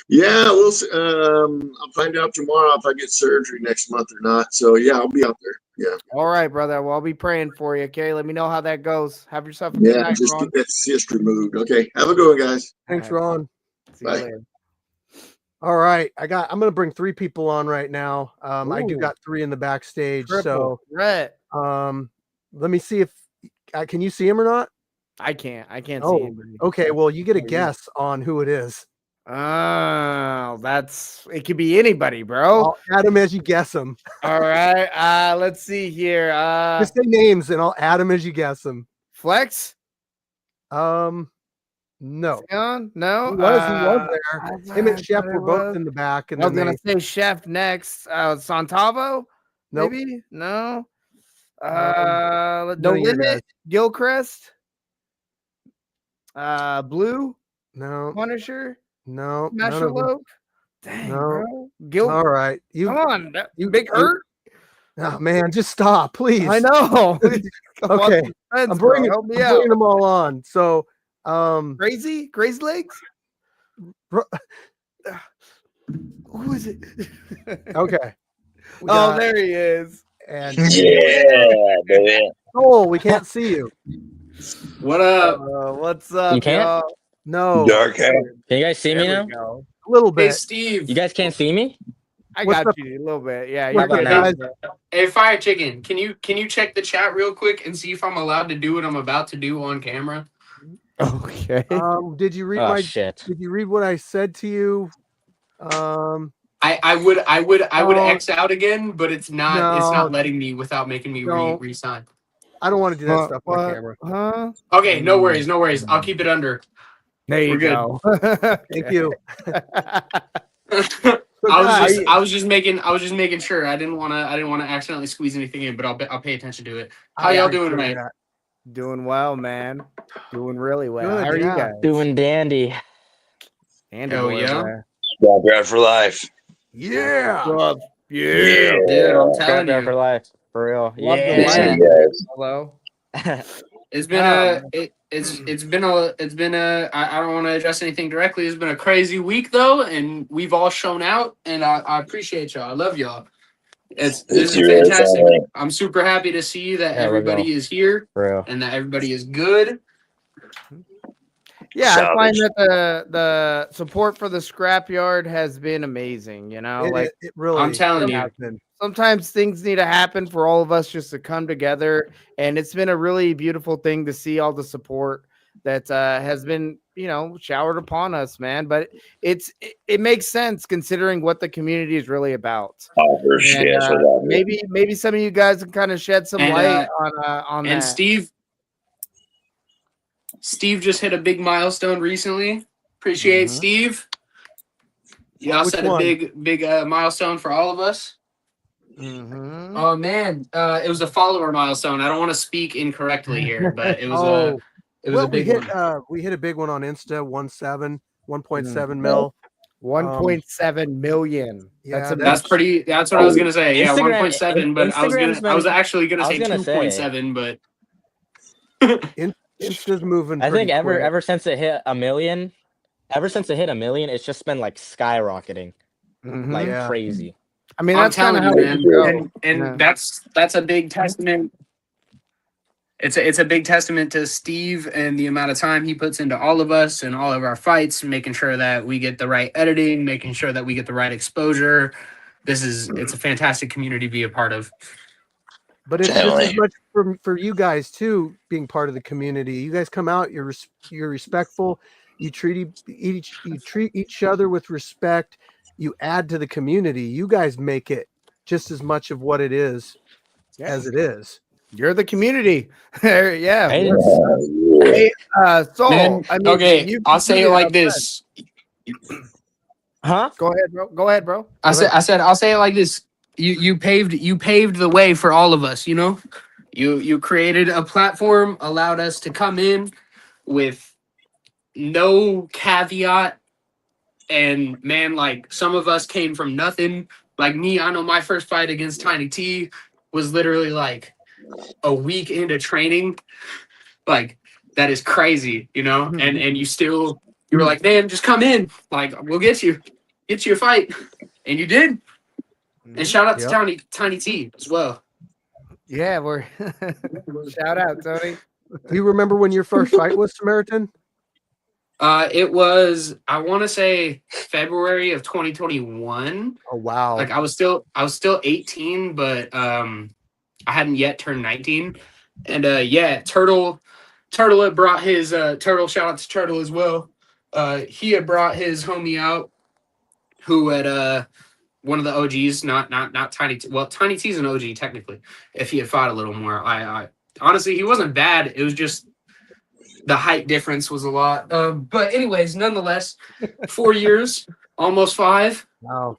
Yeah, we'll see. I'll find out tomorrow if I get surgery next month or not. So yeah, I'll be out there. Yeah. All right, brother. Well, I'll be praying for you. Okay. Let me know how that goes. Have yourself a good night, just Ron. get that cyst removed. Okay. Have a good one, guys. Thanks, Ron. See you later. All right. I'm going to bring 3 people on right now. I do got 3 in the backstage. Triple threat. Let me see if can you see him or not? I can't see him. Okay. Well, you get a guess on who it is. Oh, it could be anybody, bro. I'll add them as you guess them. All right. Let's see here. Just say names and I'll add them as you guess them. Flex? No. Sion? No. He was there. Him and Chef were both in the back. And I was gonna say Chef next. Santavo? Nope. Maybe? No. No Limit? Gilchrist? Blue? No. Punisher? No. Masher Loaf? Dang, no. bro. All right. Come on. You Big Hurt? Oh, man, just stop, please. I know. Okay. I'm bringing them all on. So, Crazy Legs? Who is it? Okay. There he is. And baby. Oh, we can't see you. What up? What's up? You can't? Y'all? No. Dark hair. Can you guys see me now? Go. A little bit. Hey, Steve. You guys can't see me? I What's got up? you a little bit. Yeah. What's You up, got guys? Hey, Fire Chicken. Can you check the chat real quick and see if I'm allowed to do what I'm about to do on camera? Okay. Did you read Oh, shit. Did you read what I said to you? I I would No. X out again, but it's not No. letting me without making me Don't. resign. I don't want to do that stuff on What? camera. Huh? Okay, no worries. I'll keep it under. There you We're good. go. Thank you. So guys, I was just making sure. I didn't want to accidentally squeeze anything in, but I'll pay attention to it. How y'all doing appreciate tonight? that. Doing well, man. Doing really well. Good, How are you yeah. guys? Doing dandy. And Hell yeah. Scrapyard for life. Yeah. Yeah. Dude, I'm telling Scrapyard for you, life. For real. Love the Yeah. light. Man. Hello. it's been I don't want to address anything directly. It's been a crazy week though, and we've all shown out, and I appreciate y'all. I love y'all. This is fantastic. I'm super happy to see that Yeah, I love everybody y'all. is here For real. and that everybody is good. Yeah, I find that the support for the scrapyard has been amazing. You know, It really. I'm telling you. has been. sometimes things need to happen for all of us just to come together, and it's been a really beautiful thing to see all the support that has been showered upon us, man. But it makes sense considering what the community is really about. Oh, for And, maybe some of you guys can kind of shed some And, light on And that. Steve just hit a big milestone recently. Appreciate Steve. Y'all Which set one? a big milestone for all of us. Mm-hmm. Oh man, it was a follower milestone. I don't want to speak incorrectly here, but it was a big one. We hit a big one on Insta. 1.7 mil. 1.7 million. Yeah, That's That's what I was gonna say. Yeah, Instagram- 1.7. But Instagram's I was been- actually gonna I say was gonna say. 2.7. But Insta's moving. I think pretty quick. ever since it hit a million, it's just been like skyrocketing, like Yeah. crazy. I mean, I'm that's kind telling of you, how man, it and Yeah. that's a big testament. It's a big testament to Steve and the amount of time he puts into all of us and all of our fights, making sure that we get the right editing, making sure that we get the right exposure. It's a fantastic community to be a part of. But it's just as much for you guys too, being part of the community. You guys come out, you're respectful, you treat each other with respect, you add to the community. You guys make it just as much of what it is as it is. You're the community. Yeah. Hey, Hey, Soul. Man, I mean, okay, I'll say it like this. huh? Go ahead, bro. I said I'll say it like this. You paved the way for all of us, you know? You created a platform, allowed us to come in with no caveat. And man, like some of us came from nothing. Like me, I know my first fight against Tiny T was literally like a week into training. Like that is crazy, you know? And you were like, man, just come in. Like we'll get you a fight. And you did. And shout out to Tiny T as well. Yeah, we're shout out, Tony. Do you remember when your first fight was, Samaritan? It was, I want to say February of 2021. Oh wow. Like I was still 18, but I hadn't yet turned 19. And yeah, Turtle had brought his Turtle, shout out to Turtle as well. He had brought his homie out who had one of the OGs, not Tiny T. Well, Tiny T's an OG technically. If he had fought a little more, I honestly he wasn't bad. It was just the height difference was a lot. But anyways, nonetheless, 4 years, almost 5. Wow.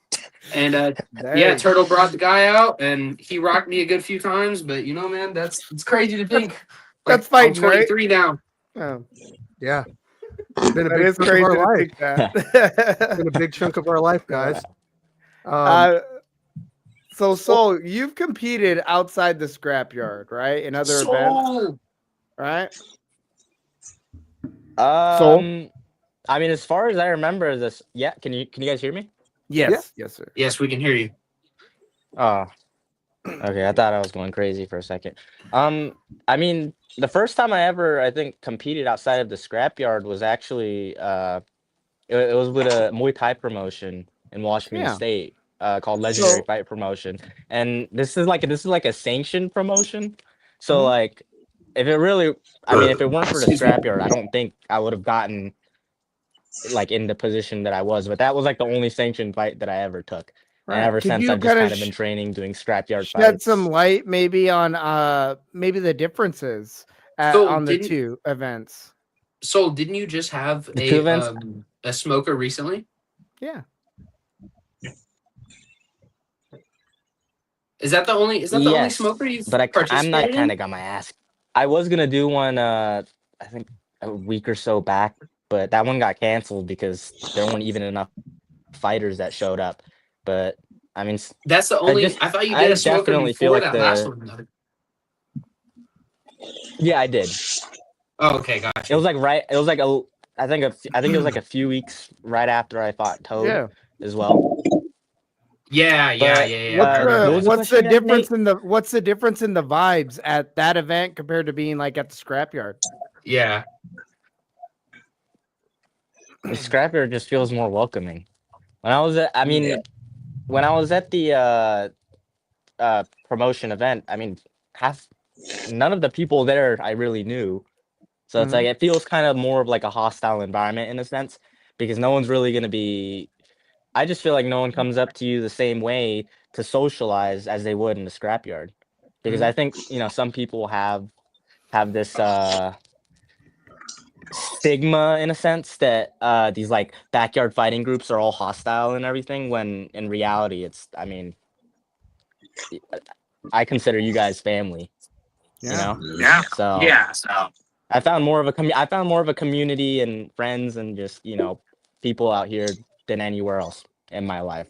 And yeah, Turtle brought the guy out, and he rocked me a good few times. But you know, man, it's crazy to think. Like, That's fighting, I'm 23 now. Oh. Yeah. It's been a That big is chunk crazy of our to life. think that. It's been a big chunk of our life, guys. So Soul, you've competed outside the scrapyard, right? In other events, right? I mean, as far as I remember this, yeah. Can you guys hear me? Yes, yes, sir. Yes, we can hear you. Oh, okay. I thought I was going crazy for a second. I mean, the first time I think competed outside of the scrapyard was actually it was with a Muay Thai promotion in Washington State called Legendary Fight Promotion, and this is like a sanctioned promotion. So like, if it weren't for the scrapyard, I don't think I would have gotten like in the position that I was. But that was like the only sanctioned fight that I ever took. And Right. ever Could since, you I've just kind kind of of been training, doing scrapyard shed some fights. light maybe on maybe the differences So on the didn't two events? Soul, didn't you just have The two events, a smoker recently? Yeah. Is that the only yes, smoker you've but I'm not participated kind in? of got my ass. I was gonna do one, I think a week or so back, but that one got canceled because there weren't even enough fighters that showed up. But I mean, That's the only. I thought you did I a smoker definitely feel before like that last one. Though. Yeah, I did. Oh, okay, gotcha. It was like I think it was like a few weeks right after I fought Toad as well. Yeah. What's the difference in the vibes at that event compared to being like at the scrapyard? Yeah. The scrapyard just feels more welcoming. When I was when I was at the promotion event, I mean, none of the people there I really knew. So it's like it feels kind of more of like a hostile environment in a sense, because no one's really gonna be. I just feel like no one comes up to you the same way to socialize as they would in the scrapyard, because I think some people have this stigma in a sense that these like backyard fighting groups are all hostile and everything, when in reality it's, I mean, I consider you guys family. Yeah. So I found more of a community and friends and just people out here than anywhere else in my life.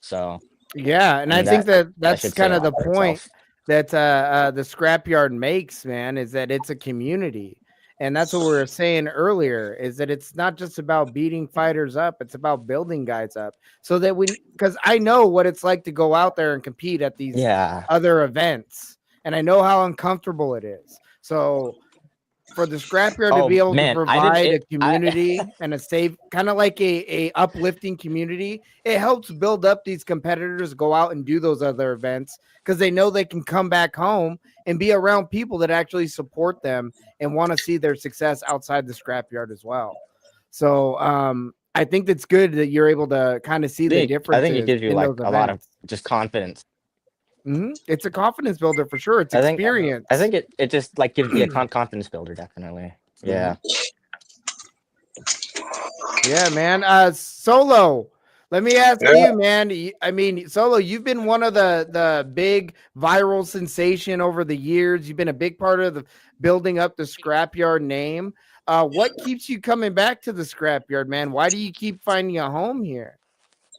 So yeah, and I think that's kind of the point that the scrapyard makes, man, is that it's a community. And that's what we were saying earlier, is that it's not just about beating fighters up, it's about building guys up. So that because I know what it's like to go out there and compete at these other events, and I know how uncomfortable it is. So for the scrapyard to be able to provide a community and a safe, kind of like a uplifting community, it helps build up these competitors, go out and do those other events, because they know they can come back home and be around people that actually support them and want to see their success outside the scrapyard as well. So I think that's good that you're able to kind of see the differences. I think it gives you like a lot of just confidence. It's a confidence builder for sure. It's experience. I think it just like gives you a confidence builder, definitely. Yeah. Yeah, man. Solo, let me ask you, man. I mean, Solo, you've been one of the big viral sensation over the years. You've been a big part of the building up the scrapyard name. What keeps you coming back to the scrapyard, man? Why do you keep finding a home here?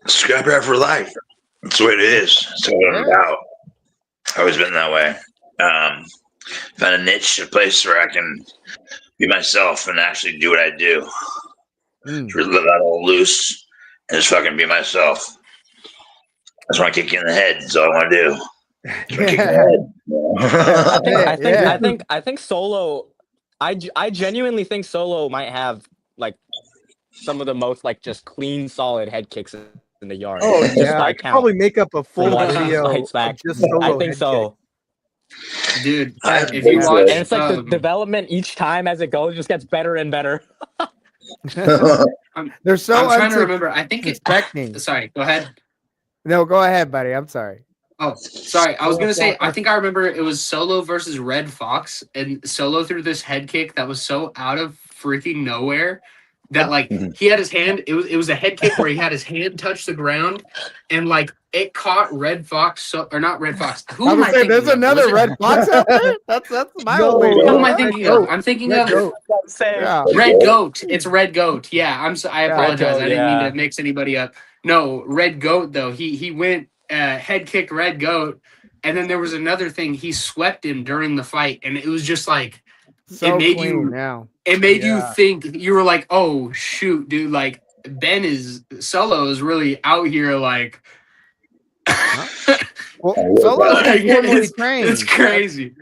Scrapyard for life. That's what it is. That's what I'm about. Always been that way. Found a niche, a place where I can be myself and actually do what I do. Just live out all loose and just fucking be myself. I just want to kick you in the head. That's all I want to do. Kick in the head. I think Solo. I genuinely think Solo might have like some of the most like just clean, solid head kicks in the yard. Oh yeah, I could probably make up a full video of just Solo. I think so. Dude, if you watch, and it's like the development each time as it goes just gets better and better. They're so. I'm trying to remember. I think it's. Sorry, go ahead. No, go ahead, buddy. I'm sorry. Oh, sorry. I was gonna say. I think I remember it was Solo versus Red Fox, and Solo threw this head kick that was so out of freaking nowhere that like he had his hand. It was a head kick where he had his hand touch the ground, and like it caught Red Fox. Or not Red Fox. Who am I thinking? There's another Red Fox out there. That's my only. Who am I thinking of? I'm thinking of Red Goat. It's Red Goat. Yeah, I apologize. I didn't mean to mix anybody up. No, Red Goat though. He went head kick Red Goat, and then there was another thing. He swept him during the fight, and it was just like so it made clean now. It made you think. You were like, oh shoot, dude! Like Solo is really out here like. Well, Solo is formally trained. It's crazy.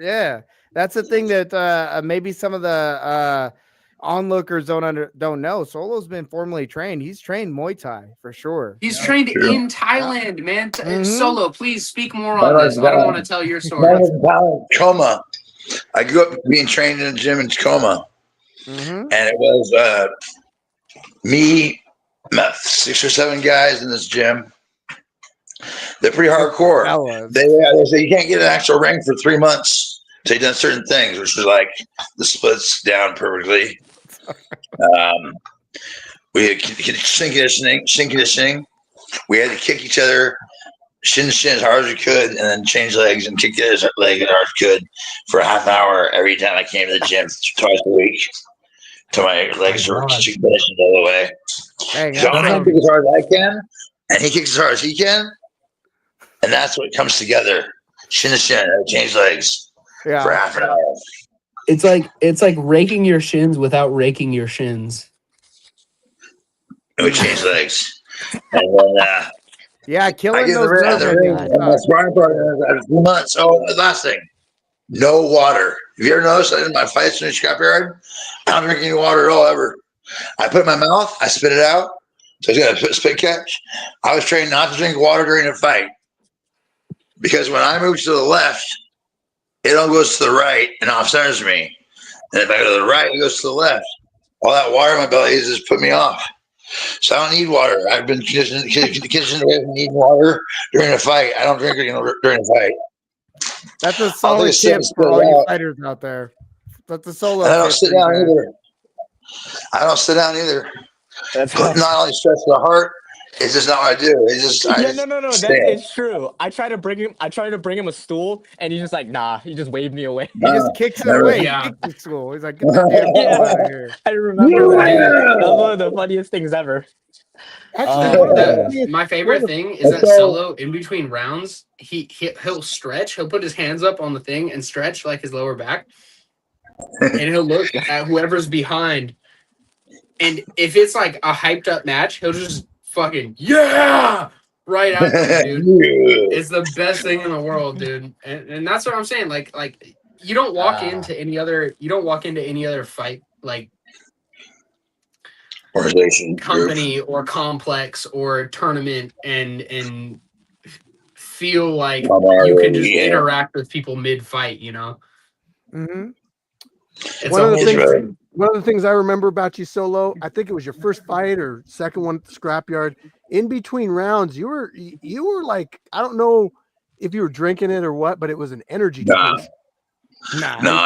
That's the thing that maybe some of the onlookers don't know. Solo's been formally trained. He's trained Muay Thai for sure. He's trained in Thailand, man. Solo, please speak more on this. I don't want to tell your story. Tacoma. I grew up being trained in a gym in Tacoma, and it was me, about 6 or 7 guys in this gym. They're pretty hardcore. Fellas. They say you can't get an actual ring for 3 months until you've done certain things, which is like the splits down perfectly. We had shin conditioning. We had to kick each other shin to shin as hard as we could, and then change legs and kick the other leg as hard as we could for a half hour every time I came to the gym twice a week. Till my legs were conditioned all the way. Dang, So I'm going to kick as hard as I can, and he kicks as hard as he can, and that's what comes together. Shin to shin, change legs for half an hour. It's like raking your shins without raking your shins. We change legs, and then I killing get those the ring, and my sparring partner after 3 months. Oh, the last thing, no water. Have you ever noticed that in my fights in the scrapyard? I don't drink any water at all ever. I put it in my mouth, I spit it out. So he's got a spit catch. I was trained not to drink water during a fight because when I move to the left, it all goes to the right and off centers me. And if I go to the right, it goes to the left. All that water in my belly has just put me off. So I don't need water. I've been conditioned away from needing water during a fight. I don't drink it during a fight. That's a solid tip for all you fighters out there. That's a solo. And I don't sit down either. I don't sit down either. That's not only stretch the heart, it's just not what I do. It's just no. It's true. I try to bring him a stool, and he's just like, nah. He just waved me away. He just kicks it away. Yeah. He kicks the stool. He's like, get the damn ball out of here. I remember that. That was one of the funniest things ever. Actually, my favorite thing is that Solo, in between rounds, he'll stretch. He'll put his hands up on the thing and stretch like his lower back, and he'll look at whoever's behind. And if it's like a hyped up match, he'll just fucking right at them, dude. It's the best thing in the world, dude. And that's what I'm saying. Like you don't walk into any other fight like organization, company group, or complex or tournament and feel like you can just interact with people mid fight, you know. Mm-hmm. One of the things I remember about you, Solo, I think it was your first fight or second one at the scrapyard. In between rounds, you were like, I don't know if you were drinking it or what, but it was an energy drink. No.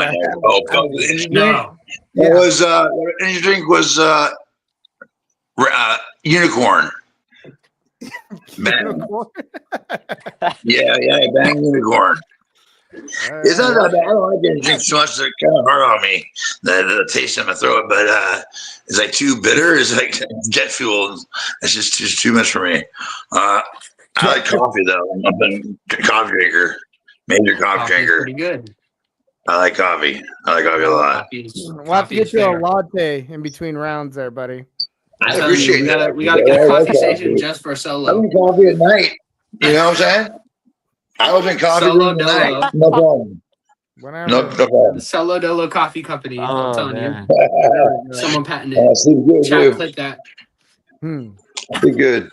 It was energy drink was unicorn. Bang. yeah, bang unicorn. It's not that bad. I don't like energy drinks too much. They're kind of hard on me. The taste in my throat, but it's like too bitter. It's like jet fuel. It's just too much for me. I like coffee though. I'm a coffee drinker, major coffee drinker. Pretty good. I like coffee. I like coffee a lot. We'll have to get you a latte in between rounds there, buddy. I appreciate that. We got to get a coffee station just for Solo. I drink coffee at night. You know what I'm saying? I was in coffee room at night. No problem. No problem. Solo Dolo Coffee Company. I'm telling you. Someone patented it. Chat, clip that. Be good.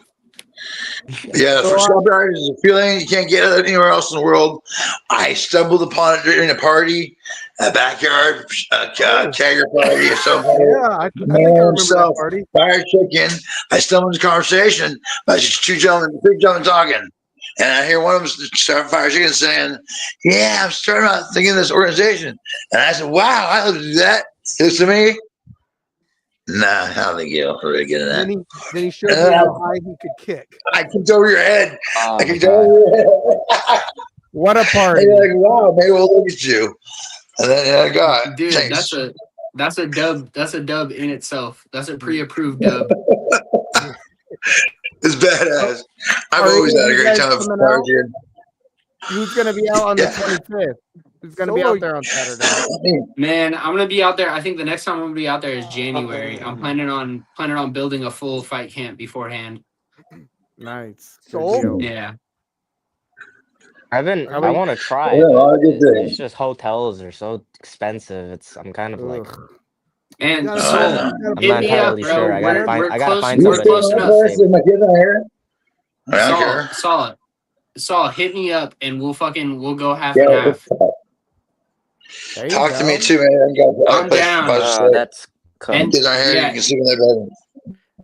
Yeah, for scrapyard is a feeling you can't get it anywhere else in the world. I stumbled upon it during a party, a backyard kegger party or something. Yeah, I think I remember that party. Fire chicken. I stumbled into conversation by just three gentlemen talking. And I hear one of them start fire chicken saying, "Yeah, I'm starting out thinking of this organization." And I said, "Wow, I love to do that." He looks to me. Nah, I don't think you'll really get in that. Then he showed me how high he could kick. I kicked over your head. I kicked over your head. What a party! And you're like, wow, maybe we'll look at you. And then I got dude. Thanks. That's a dub. That's a dub in itself. That's a pre-approved dub. It's badass. I've always had a great time with Fire Chicken. Who's going to be out on the 25th? Who's going to be out there on Saturday? Man, I'm going to be out there. I think the next time I'm going to be out there is January. I'm planning on building a full fight camp beforehand. Nice. Yeah. I want to try. Yeah, it's just hotels are so expensive. I'm kind of like. And I'm not entirely sure. I gotta find somebody. Close enough. Saul, hit me up and we'll go half and half. Talk to me too, man. I'm down. That's cool. Kids aren't here. You can see when they're better.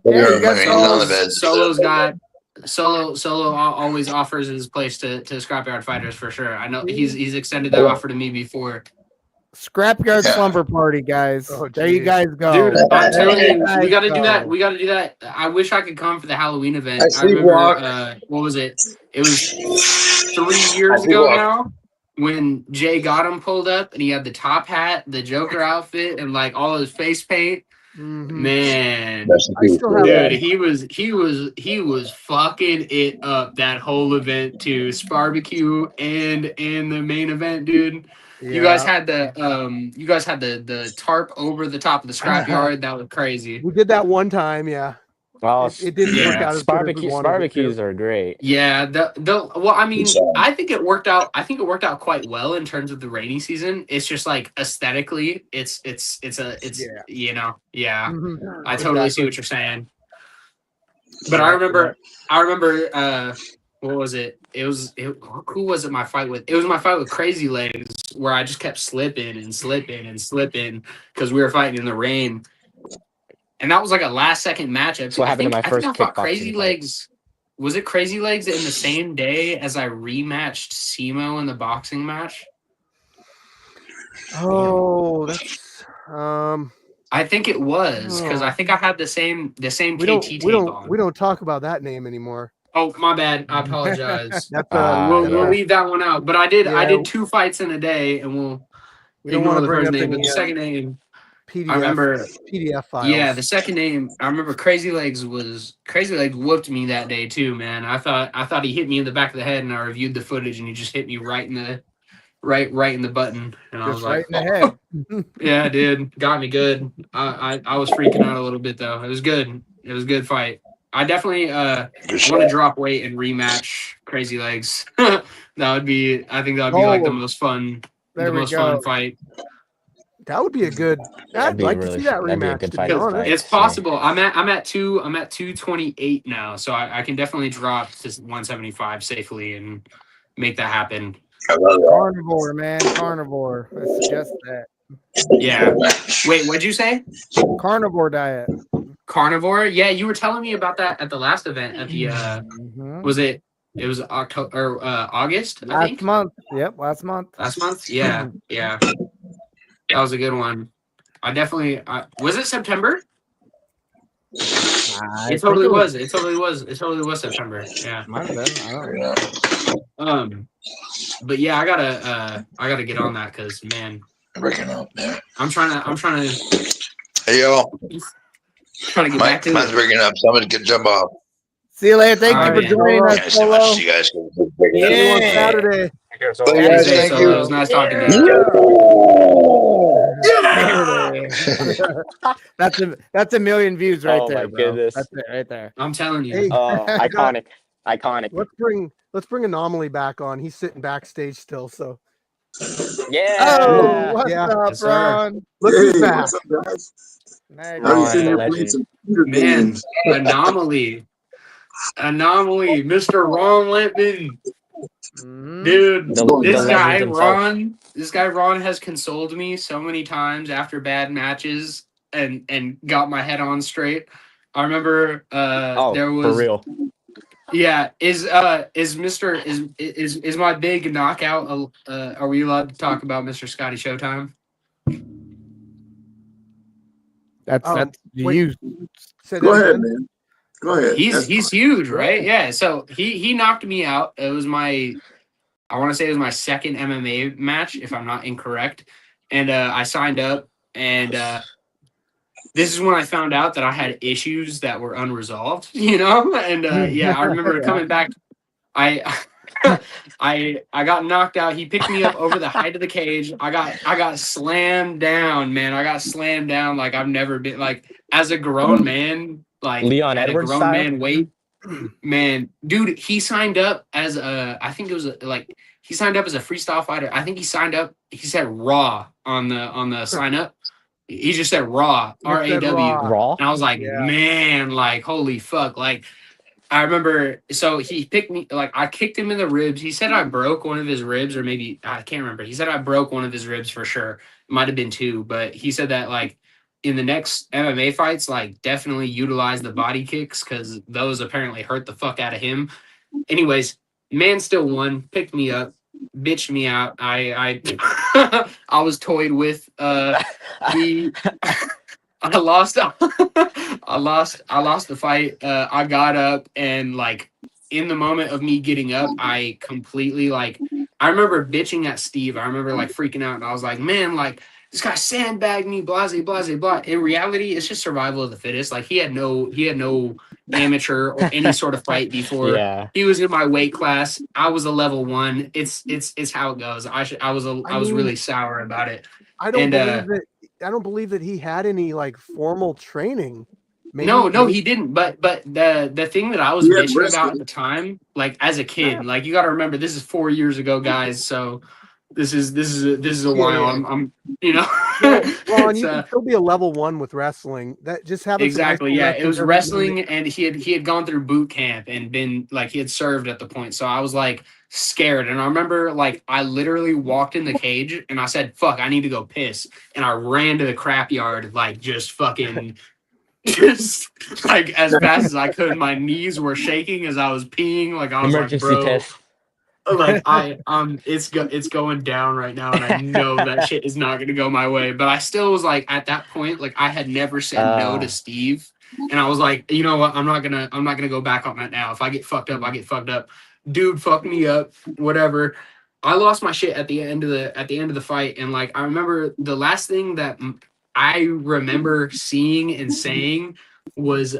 Yeah, you got He's on the Solo's. bed. Solo always offers his place to scrapyard fighters for sure. I know he's extended that offer to me before. Scrapyard Yeah. slumber party, guys. Oh, there you geez. guys go. Dude, I'm There telling you, guys we got to do that. go. We got to do that. I wish I could come for the Halloween I event. I remember, sleepwalk. what was it? It was 3 I years ago sleepwalk. now when Jay Gotham pulled up and he had the top hat, the Joker outfit, and like all his face paint. Mhm. Man, Rest in I peace, still have dude, Jay. he was fucking it up that whole event too. Barbecue and the main event, dude. You guys Yeah. had the tarp over the top of the scrapyard. That was crazy. We did that one time, yeah. Well, It didn't work Yeah. out as good as we wanted it barbecues to. are great. Yeah, well, I mean, Insane. I think it worked out. I think it worked out quite well in terms of the rainy season. It's just like aesthetically, it's Yeah. you know, yeah. Mhm. I totally see Exactly. what you're saying. But Yeah, I remember what was it? Who was it my fight with? It was my fight with Crazy Legs where I just kept slipping and slipping and slipping because we were fighting in the rain. And that was like a last second matchup. That's what happened to my I think first I fought kickboxing Crazy fight. Legs. Was it Crazy Legs in the same day as I rematched Simo in the boxing match? Oh, that's I think it was because I think I had the same we KT don't tape on. we don't talk about that name anymore. Oh, my bad. I apologize. That's We'll leave that one out. But I Yeah. did 2 fights in a day, and we'll we don't want ignore to the bring first up name. any But the second name, PDF I remember. PDF files. Yeah, the second name, I remember Crazy Legs whooped me that day too, man. I thought he hit me in the back of the head, and I reviewed the footage, and he just hit me right in the button, and I was Just right like, in the head. yeah, dude, got me good. I was freaking out a little bit though. It was good. It was a good fight. I definitely Good want shot. to drop weight and rematch Crazy Legs. I think that would be like the Oh, most fun there we go. fight. That would be a good. I'd like to see that that'd be a rematch. good To fight be to honest, fight. It's possible. I'm at 228 now, so I can definitely drop to 175 safely and make that happen. I love that. Carnivore, man. Carnivore. I suggest that. Yeah. Wait, what'd you say? Carnivore diet. Carnivore? Yeah, you were telling me about that at the last event at the Mhm. was it was October or August, I Last think. month. Yep, last month. Last month? Yeah. Yeah. That was a good one. I definitely was it September? I It think totally it was. It totally was September. Yeah. Might have been. I don't know. But yeah, I gotta get on that because man, Breaking up, yeah. I'm trying to Hey, yo. get back to Mine's it. breaking up. Somebody can jump off. See you later. Thank All you right, for man. joining us, Can't say much Solo. to you guys. see you on Saturday. Love you Stay guys. safe, Thank Solo. It you. was nice talking to you. That's a million views right Oh there, my bro. goodness. That's it right there. I'm telling you. Hey, Oh, iconic. let's bring Anomaly back on. He's sitting backstage still, so Oh, Yeah. what's Yeah. up, Yes, sir. Ron? look who's Hey, back. what's up, guys? Nice. How you Ron, sitting the here playing legend. some computer Man, games? anomaly, Mr. Ron Lippman, Mhm. dude. What's going This on? guy legend himself. Ron has consoled me so many times after bad matches and got my head on straight. I remember Oh, there for was real. yeah is my big knockout. Are we allowed to talk about Mr. Scotty Showtime? That's wait. you. Say Go that ahead, again. man. Go ahead. He's That's huge, right? Yeah. So he knocked me out. It was I want to say it was my second MMA match, if I'm not incorrect. And I signed up, and this is when I found out that I had issues that were unresolved, And yeah, I remember coming back. I I got knocked out. He picked me up over the height of the cage. I got slammed down, man. I got slammed down like I've never been like as a grown man, like Leon at a Edwards grown style. man weight. Man, dude, he signed up as I think it was he signed up as a freestyle fighter. I think he signed up, he said raw on the sign up. He just said raw, Just said RAW. raw. Raw. And I was like, Yeah. man, like holy fuck. Like I remember, so he picked me, like I kicked him in the ribs. He said I broke one of his ribs, or maybe I can't remember. He said I broke one of his ribs for sure. It might have been two, but he said that like in the next MMA fights, like definitely utilize the body kicks because those apparently hurt the fuck out of him. Anyways, man still won, picked me up, bitched me out. I I was toyed with. He I lost. I lost the fight. I got up and like in the moment of me getting up, I completely like. I remember bitching at Steve. I remember like freaking out, and I was like, "Man, like this guy sandbagged me, blah, blah, blah." In reality, it's just survival of the fittest. Like he had no amateur or any sort of fight before. Yeah. He was in my weight class. I was a level 1. It's how it goes. I was really sour about it. I don't And believe that he had any like formal training. no, he didn't. But the thing that I was He had bitching about at wrestling. the time, like as a kid, like you got to remember, this is 4 years ago, guys. So this is a while. Yeah. I'm you know, Well, and it's, you can still be a level 1 with wrestling. That just having some high exactly, school yeah. It was doesn't mean wrestling, and he had gone through boot camp and been like he had served at the point. So I was like scared, and I remember like I literally walked in the cage and I said, "Fuck, I need to go piss," and I ran to the crap yard like just fucking. Just like as fast as I could, my knees were shaking as I was peeing. Like I was like, Emergency bro, piss. like it's going down right now, and I know that shit is not gonna go my way. But I still was like at that point, like I had never said no to Steve, and I was like, you know what, I'm not gonna go back on that now. If I get fucked up, I get fucked up. Dude fucked me up, whatever. I lost my shit at the end of the fight, and like I remember the last thing that I remember seeing and saying was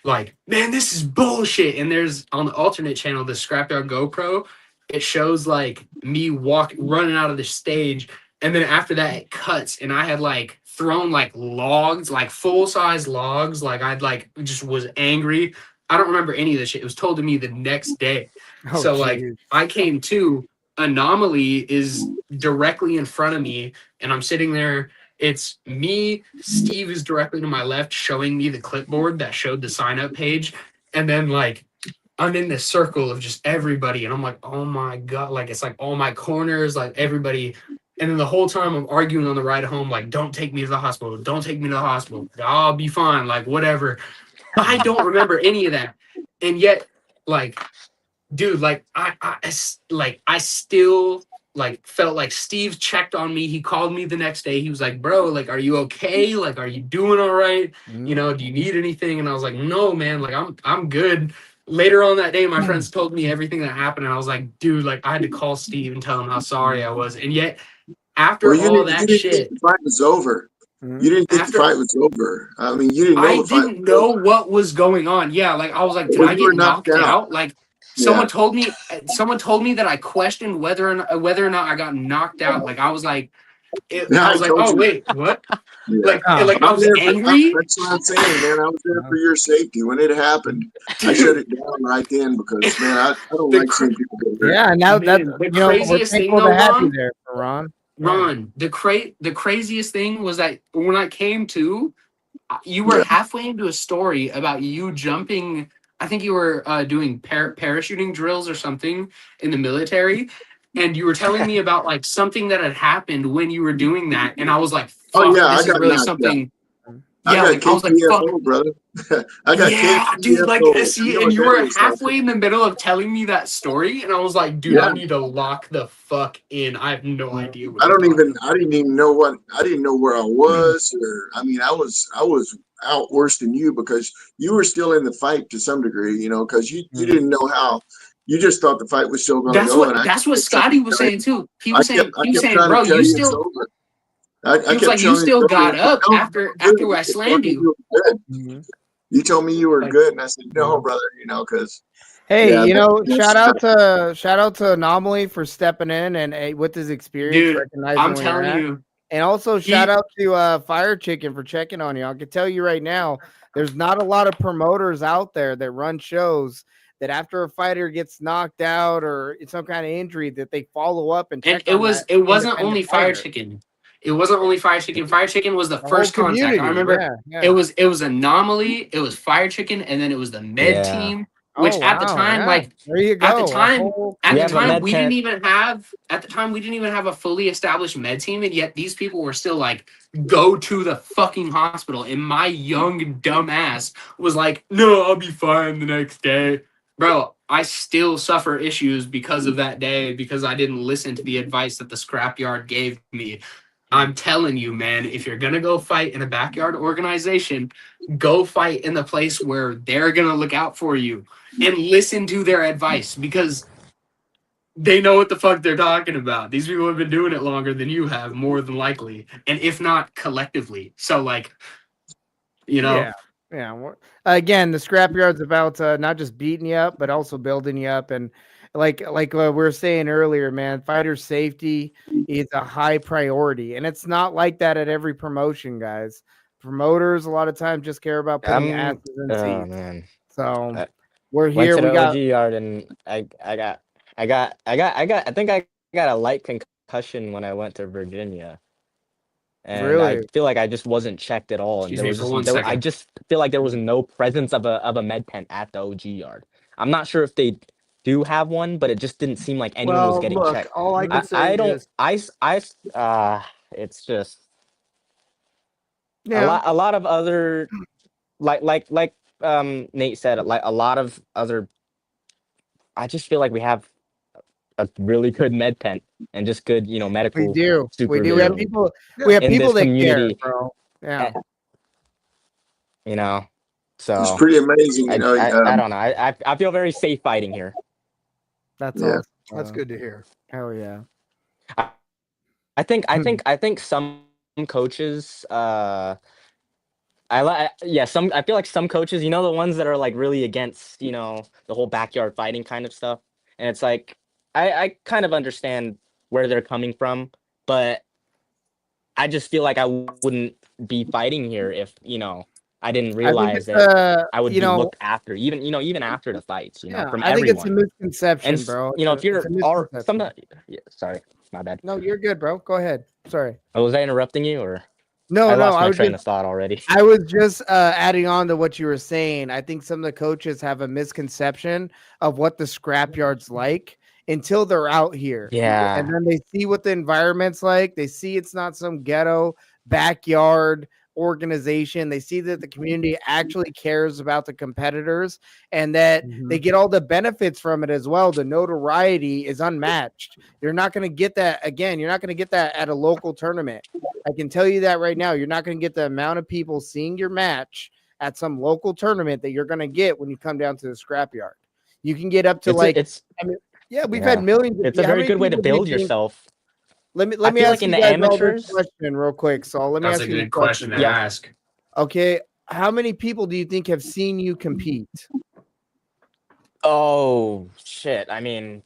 like, man, this is bullshit. And there's on the alternate channel, the Scrapyard GoPro, it shows like me running out of the stage, and then after that it cuts, and I had like thrown like logs, like full size logs, like I'd like just was angry. I don't remember any of this shit. It was told to me the next day. Oh, So like geez. I came to, Anomaly is directly in front of me, and I'm sitting there. It's me. Steve is directly to my left, showing me the clipboard that showed the sign up page. And then, like, I'm in this circle of just everybody. And I'm like, oh my God. Like, it's like all my corners, like everybody. And then the whole time I'm arguing on the ride home, like, don't take me to the hospital. Don't take me to the hospital. I'll be fine. Like, whatever. I don't remember any of that. And yet, like, dude, like, I still like felt like Steve checked on me. He called me the next day. He was like, bro, like, are you okay? Like, are you doing all right? You know, do you need anything? And I was like, no, man, like I'm good. Later on that day, my friends told me everything that happened. And I was like, dude, like I had to call Steve and tell him how sorry I was. And yet after Well, all you that didn't shit, think the fight was over. You didn't think the fight was over. I mean, you didn't know I the fight didn't was know over. what was going on. Yeah, like I was like, did Well, I you were get knocked knocked out. out? Like Yeah. someone told me that I questioned whether or not I got knocked out. Like I was like, Yeah, I I was like, told oh you. wait, what? Yeah. Like I I'm was there angry. that's what I'm saying, man. I was there for your safety when it happened. I shut it down right then because, man, I don't The like cra- seeing people get hurt. Yeah, now that Man, the you know, we're craziest thing thankful though, to have you Ron, there, for Ron. Ron, the craziest thing was that when I came to, you were Yeah. halfway into a story about you jumping. I think you were doing parachuting drills or something in the military, and you were telling me about like something that had happened when you were doing that, and I was like, Oh, "Fuck, yeah, I this is got really knocked out. something." I Yeah, got like I was like, "Fuck, KPFO, brother. I got yeah, dude!" Like, KPFO. You know see, and what you that were is, don't you? halfway in the middle of telling me that story, and I was like, "Dude, I Yeah. need to lock the fuck in. I have no idea what I you're don't talking even. about." I didn't even know what. I didn't know where I was, or I mean, I was out worse than you because you were still in the fight to some degree, you know, because you didn't know how. You just thought the fight was still going to go, and I That's what kept trying Scotty to was tell saying you. too. I He was kept saying, trying to bro, tell you you it's still. over. He I was kept like, you telling you still it's over. got up No, after you're good. I You told slammed me you. you were good. You told me you were Like, good, and I said, no, brother, you know, because Hey, yeah, you know, that's shout out to Anomaly for stepping in and with his experience, dude, recognizing I'm where you're telling at. you, And also shout he out to Fire Chicken for checking on you. I can tell you right now, there's not a lot of promoters out there that run shows that after a fighter gets knocked out or some kind of injury that they follow up and and check on that it wasn't independent only Fire fighter. Chicken. It wasn't only Fire Chicken. Fire Chicken was the The whole first contact. I community. remember Yeah, yeah. it was Anomaly, it was Fire Chicken, and then it was the med Yeah. team. which Oh, at the wow, time, yeah. like There you at the go. A time, whole at We the have a time, med we didn't tent. even have at the time we didn't even have a fully established med team, and yet these people were still like, go to the fucking hospital. And my young dumb ass was like, no, I'll be fine the next day. Bro, I still suffer issues because of that day because I didn't listen to the advice that the scrapyard gave me. I'm telling you, man, if you're gonna go fight in a backyard organization, go fight in the place where they're gonna look out for you and listen to their advice because they know what the fuck they're talking about. These people have been doing it longer than you have, more than likely, and if not collectively. So, like, you know, Yeah. Again, the scrapyard's about not just beating you up, but also building you up. And like we were saying earlier, man, fighter safety is a high priority, and it's not like that at every promotion, guys. Promoters a lot of times just care about putting asses in Oh seats. man. So I we're went here. to We the got OG yard and I think I got a light concussion when I went to Virginia. And I really. feel like I just wasn't checked at all. And excuse there me was for just one I second. just feel like there was no presence of a med tent at the OG yard. I'm not sure if they do have one, but it just didn't seem like anyone was Well, getting look, checked. all I can say I don't is, it's just Yeah. a lot of other like Nate said, like a lot of other I just feel like we have a really good med tent and just good, you know, We medical do. We do. We have supervision people. yeah, We have in people this that care, community, bro. Yeah. you know. It's So pretty amazing, you know. I don't know. I feel very safe fighting here. That's Yeah. awesome. that's good to hear. Hell yeah. I, I think some coaches I feel like some coaches, you know, the ones that are like really against, you know, the whole backyard fighting kind of stuff. And it's like I kind of understand where they're coming from, but I just feel like I wouldn't be fighting here if, you know, I didn't I think realize it's that I would be looked after, even, you know, even after the fights, you know, yeah, from I think it's a everyone. misconception, bro. You know, if It's you're a all some misconception. yeah, sorry, my bad. No, you're good, bro. Go ahead. Sorry. Oh, was I interrupting you or No, I no, lost my train of thought already? I was just adding on to what you were saying. I think some of the coaches have a misconception of what the scrapyard's like until they're out here. And Yeah. then they see what the environment's like. They see it's not some ghetto backyard organization. They see that the community actually cares about the competitors and that they get all the benefits from it as well. The notoriety is unmatched. You're not going to get that again. You're not going to get that at a local tournament. I can tell you that right now. You're not going to get the amount of people seeing your match at some local tournament that you're going to get when you come down to the scrapyard. You can get up to I mean, yeah, we've had millions of it's a how very many good way to people do you build think? yourself. Let I me feel ask like in you the guys all this amateurs, question real quick. So let me That's ask a you good this question to question. ask. Okay, how many people do you think have seen you compete? oh shit. I mean,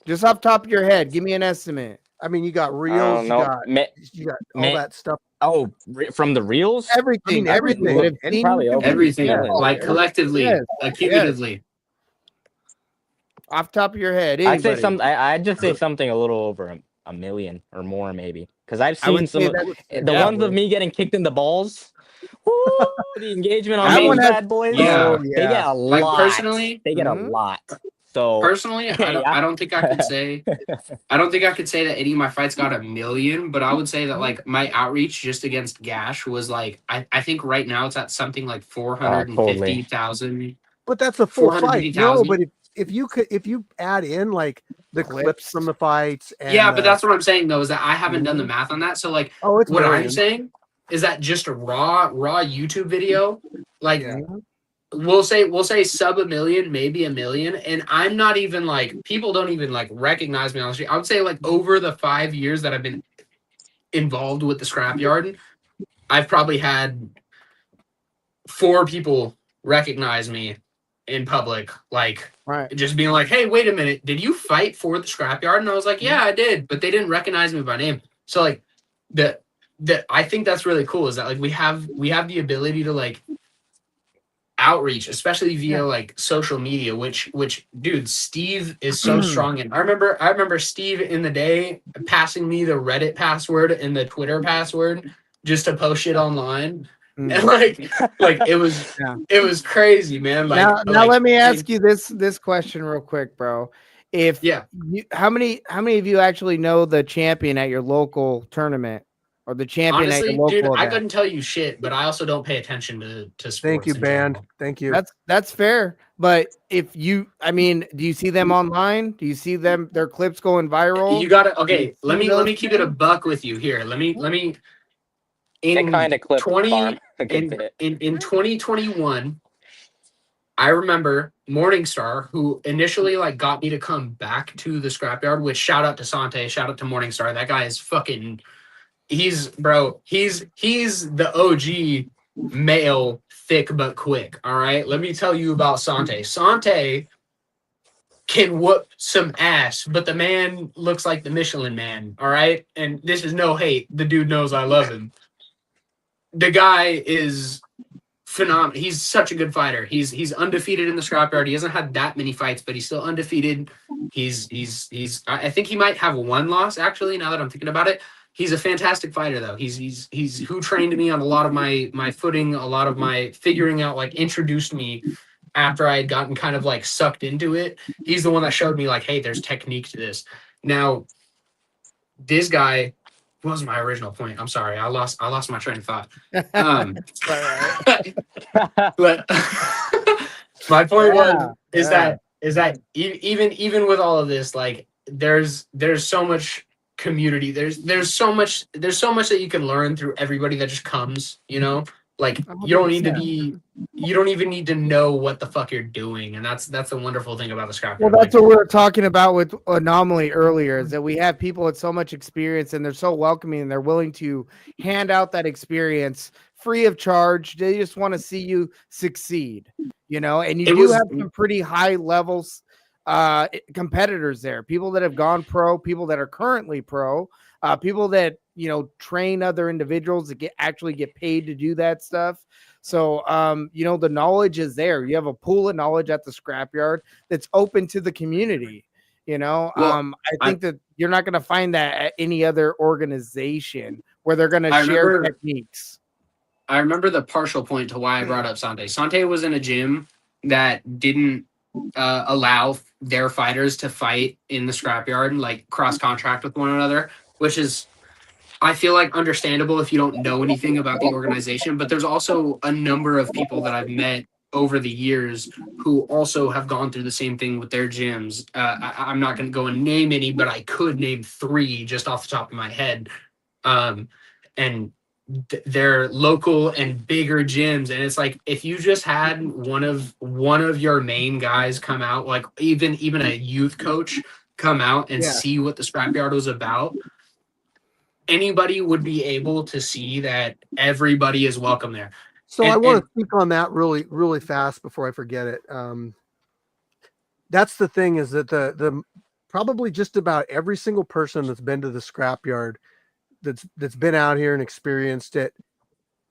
Just off top of your head, give me an estimate. I mean, you got I reels, don't know. you got all that stuff. From the reels? Everything, everything that have seen Probably you over compete. Everything, Yes, million. like collectively, yes, accumulatively. off top of your head, I'd say anybody. I'd just say something a little over a million or more maybe. Because I've I would seen some say of that. the Yeah, ones of me getting kicked in the balls. Woo, the engagement on I that those one mean, has. bad boys. Oh yeah. They get yeah. a Like lot. They get a Mhm. lot. So personally, yeah. I don't think I could say I don't think I could say that any of my fights got a million, but I would say that like my outreach just against Gash was like I think right now it's at something like Totally. 450,000. But that's a full fight. No, 450,000. but if you add in like the clips Clips. from the fights and Yeah, but that's what I'm saying though, is that I haven't done the Mhm. math on that. So like Oh, it's what I'm millions. saying is that just a raw YouTube video, like Yeah. we'll say sub a million, maybe a million, and I'm not even like people don't even like recognize me on the street. I would say like over the 5 years that I've been involved with the scrapyard, I've probably had 4 people recognize me in public, like Right. just being like, "Hey, wait a minute, did you fight for the scrapyard?" And I was like, "Yeah, I did," but they didn't recognize me by name. So like the I think that's really cool is that like we have the ability to like outreach, especially via like social media, which dude, Steve is so strong in. I remember Steve in the day passing me the Reddit password and the Twitter password just to post shit online. And like it was Yeah. it was crazy, man. Now Like let me I ask mean, you this question real quick, bro. If yeah. how many of you actually know the champion at your local tournament or the champion at your Honestly, dude, local I event? couldn't tell you shit, but I also don't pay attention to Thank you, sports in band. general. Thank you. That's fair. But if you, I mean, do you see them online? Do you see their clips going viral? You gotta Do you okay, let see me those keep it a things? buck with you here. Let me It in kind of clipped farm 20 a good bit. in 2021, I remember Morningstar, who initially like got me to come back to the scrapyard, which shout out to Sante, shout out to Morningstar. That guy is fucking he's the OG male thick but quick. All right. Let me tell you about Sante. Sante can whoop some ass, but the man looks like the Michelin man. All right. And this is no hate. The dude knows I love him. The guy is phenomenal. He's such a good fighter. He's undefeated in the scrapyard. He hasn't had that many fights, but he's still undefeated. He's I think he might have one loss actually, now that I'm thinking about it. He's a fantastic fighter though. He's who trained me on a lot of my footing, a lot of my figuring out, like introduced me after I had gotten kind of like sucked into it. He's the one that showed me like, hey, there's technique to this. Now, this guy, what was my original point? I'm sorry, I lost my train of thought. It's all right. But my point Yeah, is yeah. that even with all of this, like there's so much community. There's so much that you can learn through everybody that just comes. Like you don't need to 100%. be. You don't even need to know what the fuck you're doing, and that's the wonderful thing about the scrapyard. Well, that's what we were talking about with Anomaly earlier, is that we have people with so much experience and they're so welcoming and they're willing to hand out that experience free of charge. They just want to see you succeed, and you It do was- have some pretty high levels competitors there, people that have gone pro, people that are currently pro, people that train other individuals that actually get paid to do that stuff. So the knowledge is there. You have a pool of knowledge at the scrapyard that's open to the community. I think that you're not going to find that at any other organization where they're going to share techniques. I remember the partial point to why I brought up Sante. Sante was in a gym that didn't allow their fighters to fight in the scrapyard and like cross contract with one another, which is, I feel like, understandable if you don't know anything about the organization. But there's also a number of people that I've met over the years who also have gone through the same thing with their gyms. I'm not going to go and name any, but I could name 3 just off the top of my head. And they're local and bigger gyms, and it's like if you just had one of your main guys come out, like even a youth coach come out and see what the scrapyard was about, anybody would be able to see that everybody is welcome there. So I want to speak on that really, really fast before I forget it. That's the thing, is that the probably just about every single person that's been to the scrapyard that's been out here and experienced it,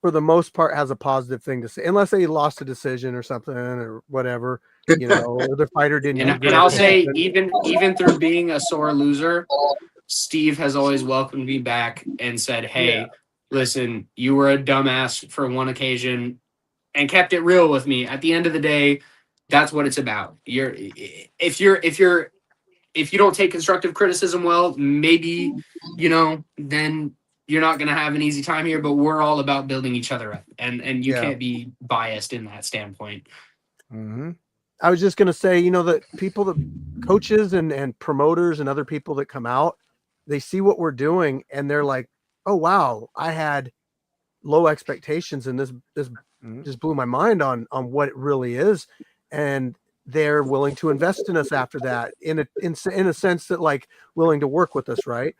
for the most part, has a positive thing to say, unless they lost a decision or something or whatever, or the fighter didn't. And I'll say, even through being a sore loser, Steve has always welcomed me back and said, hey, listen, you were a dumbass for one occasion, and kept it real with me. At the end of the day, that's what it's about. If you don't take constructive criticism well, maybe, then you're not going to have an easy time here, but we're all about building each other up, and you can't be biased in that standpoint. Mm-hmm. I was just going to say, that people, the coaches and promoters and other people that come out, they see what we're doing and they're like, oh, wow, I had low expectations and this just blew my mind on what it really is. And they're willing to invest in us after that in a sense that, like, willing to work with us. Right.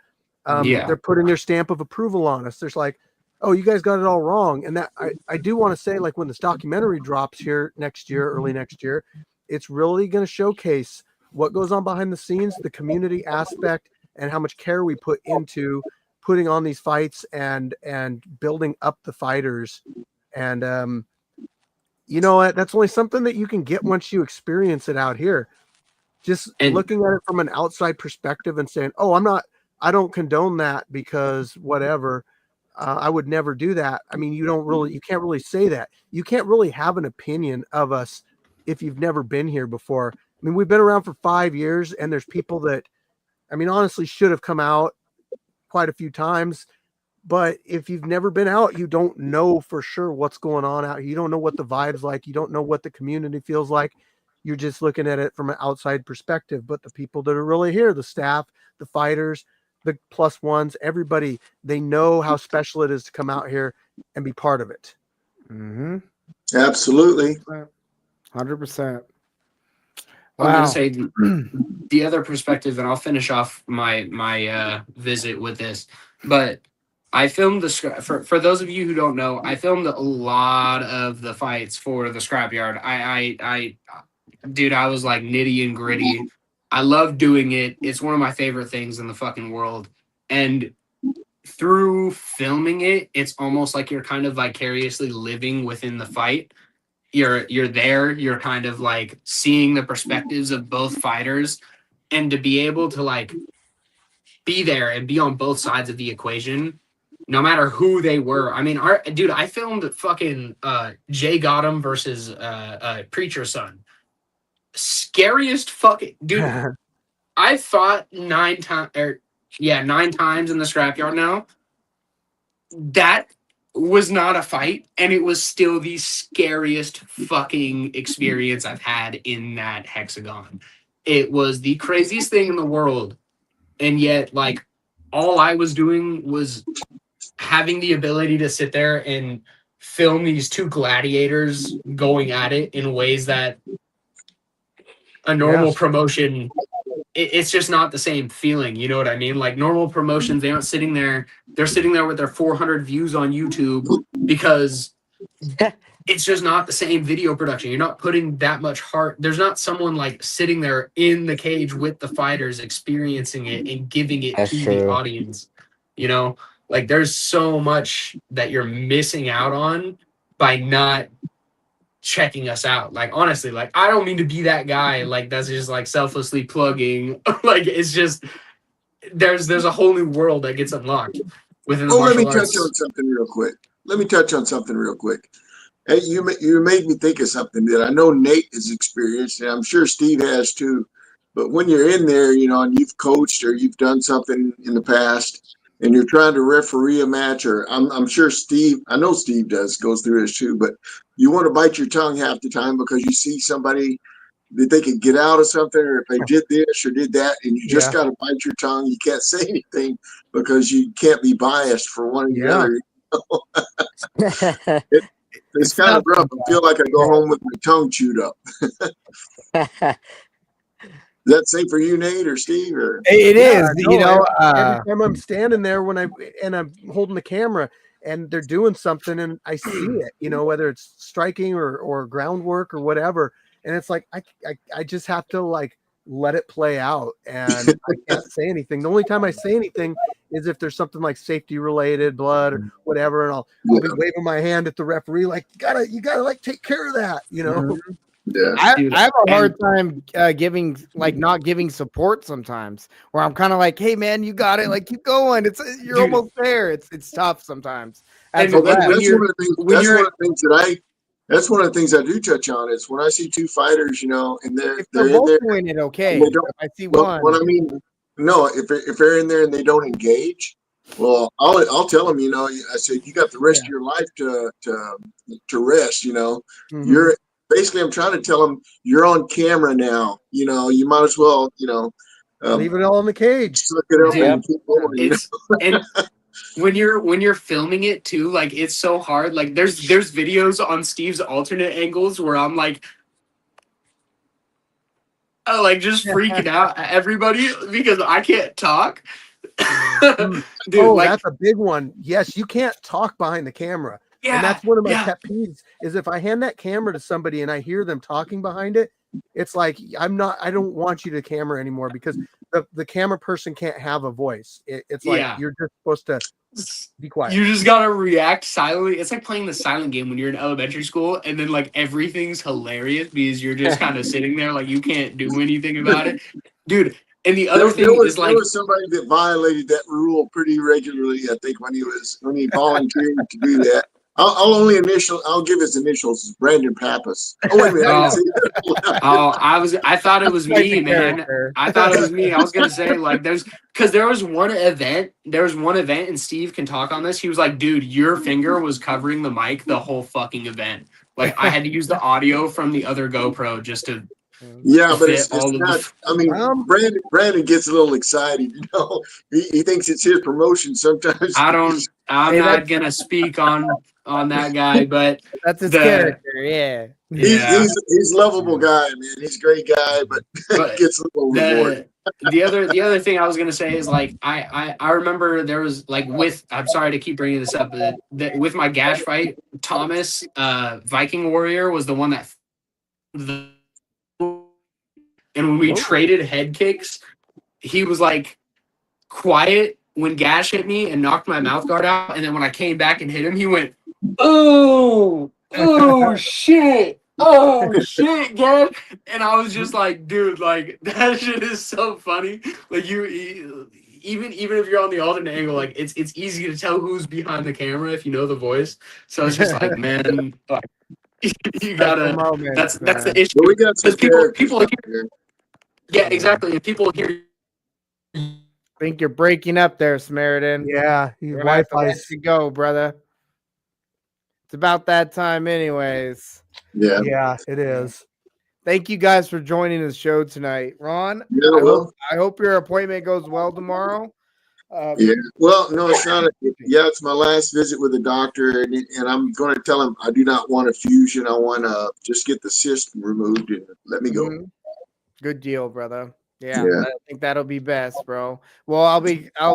They're putting their stamp of approval on us. There's like, oh, you guys got it all wrong. And that I do want to say, like, when this documentary drops here early next year, it's really going to showcase what goes on behind the scenes, the community aspect, and how much care we put into putting on these fights and building up the fighters. And that's only something that you can get once you experience it out here. Just looking at it from an outside perspective and saying, oh, I don't condone that because whatever. I would never do that. I mean, you can't really say that. You can't really have an opinion of us if you've never been here before. I mean, we've been around for 5 years, and there's people that, I mean, honestly, should have come out quite a few times. But if you've never been out, you don't know for sure what's going on out here. You don't know what the vibe's like. You don't know what the community feels like. You're just looking at it from an outside perspective. But the people that are really here, the staff, the fighters, the plus ones, everybody, they know how special it is to come out here and be part of it. Mm-hmm. Absolutely. 100%. I'm gonna Wow. say the other perspective, and I'll finish off my visit with this. But I filmed for those of you who don't know, I filmed a lot of the fights for the scrapyard. Dude, I was like nitty and gritty. I love doing it. It's one of my favorite things in the fucking world. And through filming it, it's almost like you're kind of vicariously living within the fight. You're there, you're kind of like seeing the perspectives of both fighters, and to be able to like be there and be on both sides of the equation, no matter who they were. I mean, dude, I filmed fucking Jay Gotham versus Preacher's Son. Scariest fucking dude. I fought 9 times, 9 times in the scrapyard now. That was not a fight, and it was still the scariest fucking experience I've had in that hexagon. It was the craziest thing in the world, and yet, like, all I was doing was having the ability to sit there and film these two gladiators going at it in ways that a normal promotion, it's just not the same feeling. You know what I mean? Like normal promotions, they aren't sitting there. They're sitting there with their 400 views on YouTube because it's just not the same video production. You're not putting that much heart. There's not someone like sitting there in the cage with the fighters, experiencing it and giving it That's to true. the audience. You know, like there's so much that you're missing out on by not checking us out. Like honestly, like I don't mean to be that guy like that's just like selflessly plugging. Like it's just there's a whole new world that gets unlocked within the Let me martial touch on arts. something real quick. Hey, you made me think of something that I know Nate has experienced, and I'm sure Steve has too. But when you're in there, you know, and you've coached or you've done something in the past, and you're trying to referee a match, or I'm sure Steve, I know Steve goes through this too, but you want to bite your tongue half the time because you see somebody that they could get out of something, or if they did this or did that, and you just got to bite your tongue. You can't say anything because you can't be biased for one or the other. It's kind of rough. I feel like I go home with my tongue chewed up. Is that same for you, Nate or Steve? Or It is, no, you know. every time I'm standing there and I'm holding the camera and they're doing something and I see it, you know, whether it's striking or groundwork or whatever, and it's like I just have to like let it play out, and I can't say anything. The only time I say anything is if there's something like safety related, blood or whatever, and I'll be waving my hand at the referee like you gotta like take care of that, you know. Yeah. I have a hard time giving not giving support sometimes, where I'm kind of like, hey man, you got it, like keep going. You're almost there. It's tough sometimes. That's one of the things I do touch on. It's when I see two fighters, you know, and they're both in there doing it okay. If I see one. What I mean, no, if they're in there and they don't engage, well, I'll tell them, you know, I said you got the rest of your life to rest, you know. You're basically, I'm trying to tell them you're on camera now, you know, you might as well, you know, leave it all in the cage, suck it up and keep going. And when you're filming it too, like it's so hard. Like there's videos on Steve's alternate angles where I'm like just freaking out at everybody because I can't talk. Dude, that's a big one. Yes, you can't talk behind the camera. Yeah, and that's one of my pet peeves is if I hand that camera to somebody and I hear them talking behind it, it's like I don't want you to camera anymore because the camera person can't have a voice. It's like you're just supposed to be quiet. You just gotta react silently. It's like playing the silent game when you're in elementary school and then like everything's hilarious because you're just kind of sitting there like you can't do anything about it. Dude, And the other There thing is there like, was somebody that violated that rule pretty regularly. I think when he volunteered to do that. I'll give his initials. Brandon Pappas. Oh wait a minute, I didn't oh, say that. oh, I thought it was Quite me, the man. character. I thought it was me. I was gonna say like because there was one event, and Steve can talk on this. He was like, dude, your finger was covering the mic the whole fucking event. Like I had to use the audio from the other GoPro just to Yeah, but fit it's all of not. the. I mean, Brandon gets a little excited. He thinks it's his promotion sometimes. I'm Hey, not gonna speak on that guy, but that's his the character. Yeah. yeah, He's lovable guy, man. He's a great guy, but but gets a little overboard. the other thing I was gonna say is like I remember there was like with I'm sorry to keep bringing this up, but with my gash fight, Thomas Viking Warrior was the one that and when we traded head kicks, he was like quiet when Gash hit me and knocked my mouth guard out, and then when I came back and hit him, he went, oh shit. Oh shit, Gash. And I was just like, dude, like that shit is so funny. Like even if you're on the alternate angle, like it's easy to tell who's behind the camera if you know the voice. So it's just like, man, like, you gotta. Moments, That's the man. issue But we got some because people characters people out hear, there. yeah, exactly. And people hear. Think you're breaking up there, Samaritan. Yeah, We're gonna have to let Wi-Fi's. you go, brother. It's about that time, anyways. Yeah. Yeah, it is. Thank you guys for joining the show tonight, Ron. Yeah, well, I hope your appointment goes well tomorrow. yeah. Well, no, it's not. Yeah, it's my last visit with the doctor, and I'm going to tell him I do not want a fusion. I want to just get the cyst removed and let me go. Mhm. Good deal, brother. Yeah, Yeah. I think that'll be best, bro. Well, I'll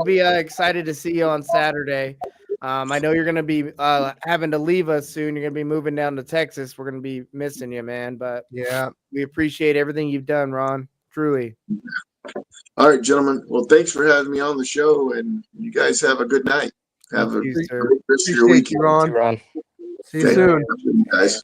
be excited to see you on Saturday. I know you're gonna be having to leave us soon. You're gonna be moving down to Texas. We're gonna be missing you, man. But Yeah. we appreciate everything you've done, Ron. Truly. All right, gentlemen. Well, thanks for having me on the show, and you guys have a good night. Have Thank a you, sir. great rest of your Appreciate you, weekend. Ron. Ron. See you Okay. soon. Guys.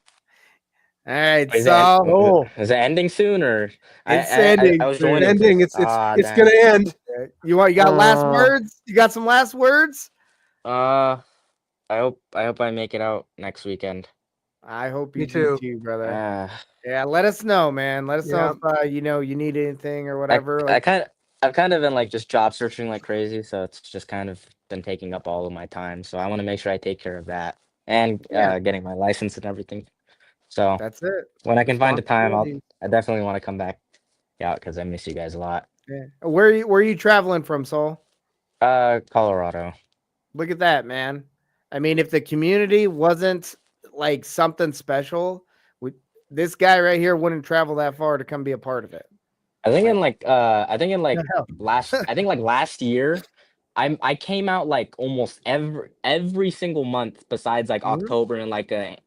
All right, Is so is it ending soon or it's I ending. was It's joining. ending. It's Dang. gonna end. You got last Uh, words? You got some last words? I hope I make it out next weekend. I hope Me you do too. too, brother. Uh, Yeah, let us know, man. Let us Yeah. know if you need anything or I whatever. I Like, kind of I've kind of been like just job searching like crazy, so it's just kind of been taking up all of my time. So I want to make sure I take care of that and yeah, getting my license and everything. So that's it. when I can find the time, Responsibilities. I definitely want to come back out because I miss you guys a lot. Yeah. Where are you traveling from, Soul? Colorado. Look at that, man. I mean, if the community wasn't like something special, this guy right here wouldn't travel that far to come be a part of it. I think Like, in like hell. last year, I came out like almost every single month besides like Mhm. October and like a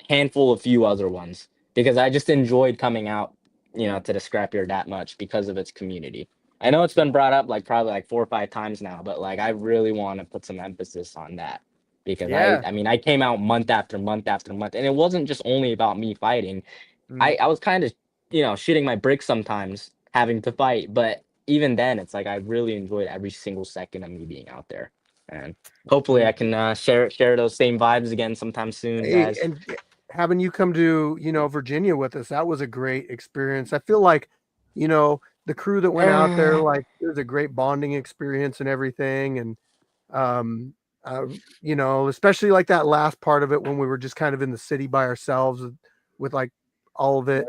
handful of few other ones because I just enjoyed coming out, to the scrapyard that much because of its community. I know it's been brought up like probably like 4 or 5 times now, but like I really want to put some emphasis on that because Yeah. I mean I came out month after month after month, and it wasn't just only about me fighting. Mhm. I was kind of shitting my bricks sometimes having to fight, but even then it's like I really enjoyed every single second of me being out there, and hopefully I can share those same vibes again sometime soon, Hey, guys. and having you come to, Virginia with us, that was a great experience. I feel like, the crew that went out there, like it was a great bonding experience and everything. And, um, especially like that last part of it when we were just kind of in the city by ourselves with like all of it,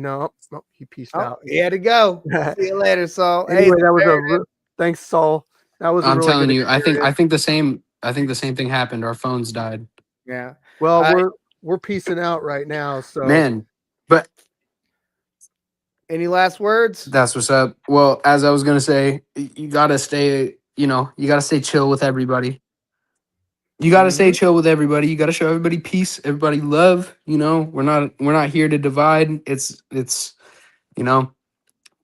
oh, he pieced Oh, out. he had to go. See you later, Saul. Hey, Anyway, that was thanks, Saul. That was a I'm really telling good you, experience. I think the same. I think the same thing happened. Our phones died. yeah. Well, Uh, we're piecing out right now, so Man, but Any last words? that's what's up. Well, as I was gonna say, you gotta stay. You gotta stay chill with everybody. You gotta stay chill with everybody. You gotta show everybody peace, everybody love. We're not here to divide. It's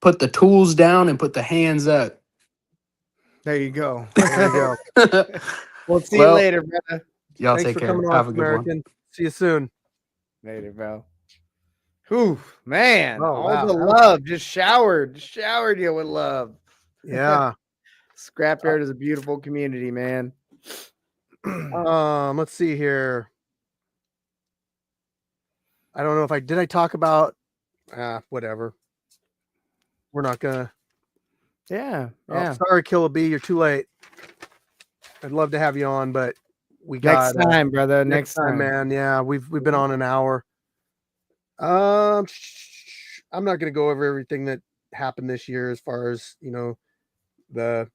put the tools down and put the hands up. There you go. there you go. We'll see you Well, later, brother. y'all Thanks take for care. coming on, Have a good one. American. See you soon. Later, bro. Whew, man, Oh, all wow. the love just showered you with love. Yeah. Scrapyard is a beautiful community, man. Let's see here. I don't know if did I talk about whatever. We're not gonna. Yeah, Oh, yeah. sorry, Killer B, you're too late. I'd love to have you on, but we Next got time, brother. next Next time, time. man. Yeah, we've been on an hour. I'm not gonna go over everything that happened this year as far as the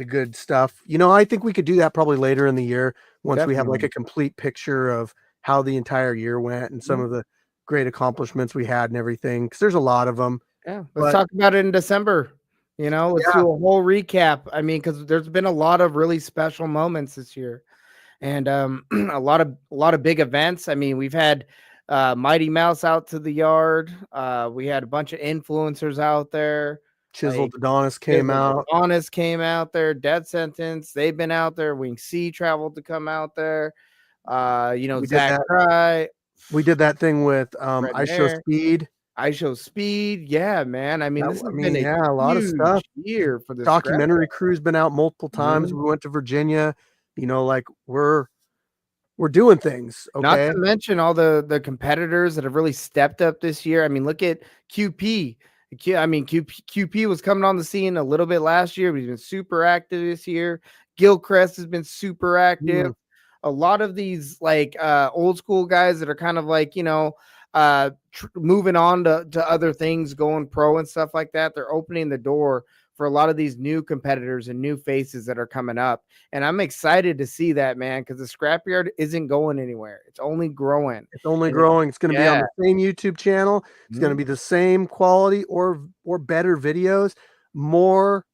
good stuff. I think we could do that probably later in the year once we have like Definitely. a complete picture of how the entire year went and some of the great accomplishments we had and everything. Because there's a lot of them. Yeah, But- let's talk about it in December. Let's Yeah. do a whole recap. I mean, because there's been a lot of really special moments this year, and a lot of big events. I mean, we've had Mighty Mouse out to the yard. We had a bunch of influencers out there. Chiseled Like, Adonis came out. Honest came out there. Dead Sentence. They've been out there. Wing C traveled to come out there. We did Zach that. Cry. We did that thing with Red I Show Mare. Speed. I Show Speed. Yeah, man. I mean, this has been a lot of huge stuff. year for this Documentary crew's been out multiple times. Mhm. We went to Virginia. Like we're doing things. Not Okay. to mention all the competitors that have really stepped up this year. I mean, look at QP. QP was coming on the scene a little bit last year, but he's been super active this year. Gilchrist has been super active. A lot of these old school guys that are kind of moving on to other things, going pro and stuff like that. They're opening the door for a lot of these new competitors and new faces that are coming up. And I'm excited to see that, man, because the Scrapyard isn't going anywhere. It's only growing. It's only growing. It's going to be on the same YouTube channel. It's going to be the same quality or better videos. More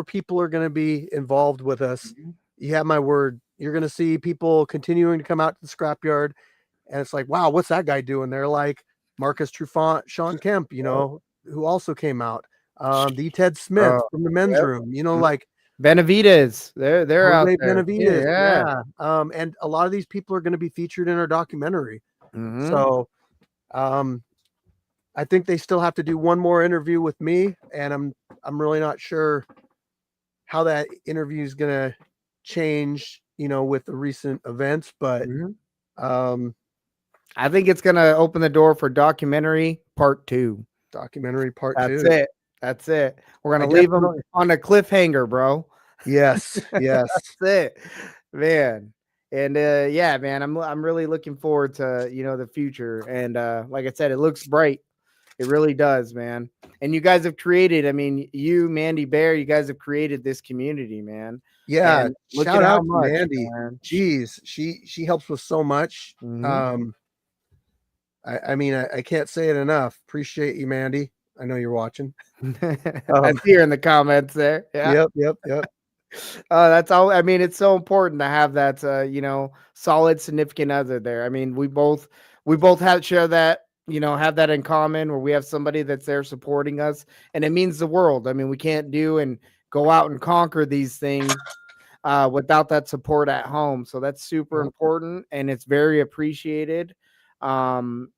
people are going to be involved with us. You have my word. You're going to see people continuing to come out to the Scrapyard. And it's like, wow, what's that guy doing there? Like Marcus Trufant, Sean Kemp, who also came out. The Ted Smith from the men's room, like Benavides. They're out Jose there. Benavides. Yeah. And a lot of these people are going to be featured in our documentary. Mhm. So I think they still have to do one more interview with me, and I'm really not sure how that interview is going to change, with the recent events, but I think it's going to open the door for documentary part 2. Documentary part 2. That's it. We're going to leave them on a cliffhanger, bro. Yes. Yes. That's it, man. And yeah, man, I'm really looking forward to the future. And like I said, it looks bright. It really does, man. And you guys have created. I mean, you, Mandy Bear, you guys have created this community, man. Yeah. And look Shout at how out to much, Mandy. man. Jeez, she helps with so much. I mean, I can't say it enough. Appreciate you, Mandy. I know you're watching. I see her in the comments there. Yeah. Yep. That's all. I mean, it's so important to have that, solid significant other there. I mean, we both share that, have that in common, where we have somebody that's there supporting us, and it means the world. I mean, we can't do and go out and conquer these things without that support at home. So that's super important, and it's very appreciated. And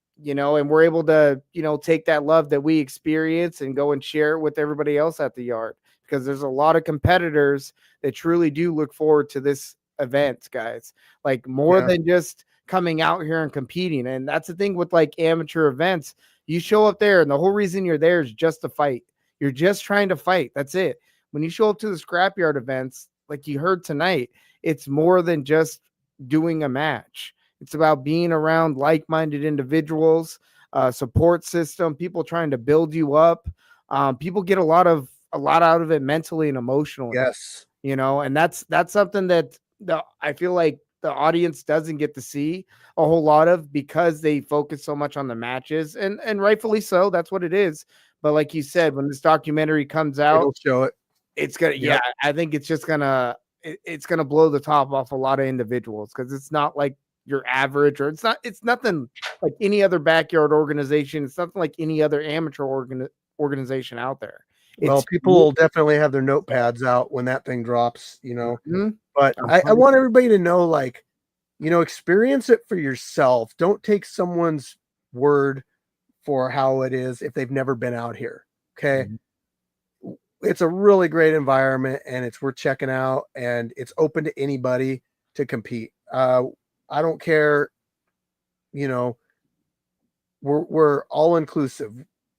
we're able to, take that love that we experience and go and share it with everybody else at the yard, because there's a lot of competitors that truly do look forward to this event, guys, like more than just coming out here and competing. And that's the thing with like amateur events. You show up there and the whole reason you're there is just to fight. You're just trying to fight. That's it. When you show up to the Scrapyard events, like you heard tonight, it's more than just doing a match. It's about being around like-minded individuals, support system, people trying to build you up. People get a lot out of it mentally and emotionally. Yes. And that's something that I feel like the audience doesn't get to see a whole lot of, because they focus so much on the matches, and rightfully so. That's what it is. But like you said, when this documentary comes out, it'll show it. It's gonna, I think it's just gonna, it's gonna blow the top off a lot of individuals, because it's not like your average, or it's nothing like any other backyard organization. It's nothing like any other amateur organization out there. Well, people will definitely have their notepads out when that thing drops, but I want everybody to know, like, experience it for yourself. Don't take someone's word for how it is if they've never been out here. Okay. It's a really great environment and it's worth checking out, and it's open to anybody to compete. I don't care, you know, we're all inclusive.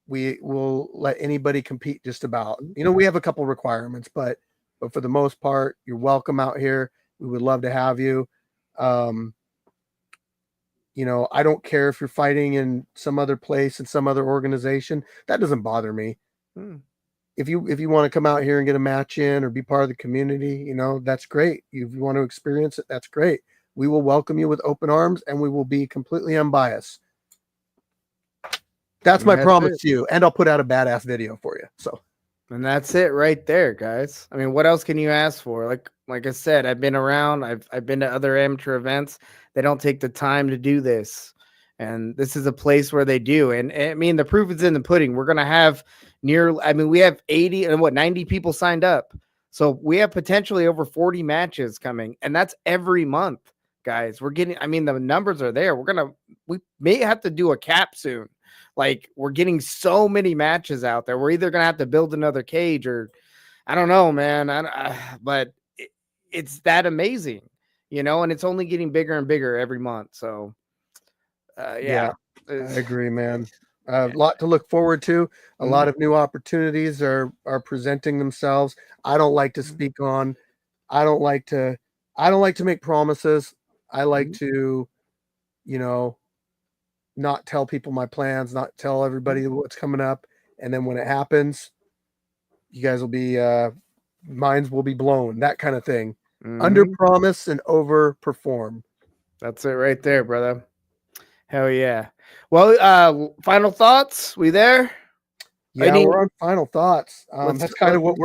We will let anybody compete just about. You know, we have a couple requirements, but for the most part, you're welcome out here. We would love to have you. You know, I don't care if you're fighting in some other place in some other organization. That doesn't bother me. If you want to come out here and get a match in or be part of the community, you know, that's great. If you want to experience it, that's great. We will welcome you with open arms, and we will be completely unbiased. That's my promise to you, and I'll put out a badass video for you. So, and that's it right there, guys. I mean, what else can you ask for? Like I said, I've been around. I've been to other amateur events. They don't take the time to do this, and this is a place where they do. And I mean, the proof is in the pudding. We're gonna have we have 80 and 90 people signed up, so we have potentially over 40 matches coming, and that's every month, guys. We're getting. I mean, the numbers are there. We may have to do a cap soon. Like, we're getting so many matches out there. We're either going to have to build another cage, or I don't know, man. But it's that amazing, you know, and it's only getting bigger and bigger every month. So, yeah. I agree, man. A lot to look forward to. A lot of new opportunities are presenting themselves. I don't like to speak on. I don't like to make promises. I like to, you know, not tell people my plans, not tell everybody what's coming up. And then when it happens, you guys will be, minds will be blown, that kind of thing. Under promise and over perform. That's it right there, brother. Hell yeah. Well, final thoughts. We there? Yeah, we're on final thoughts. That's kind of what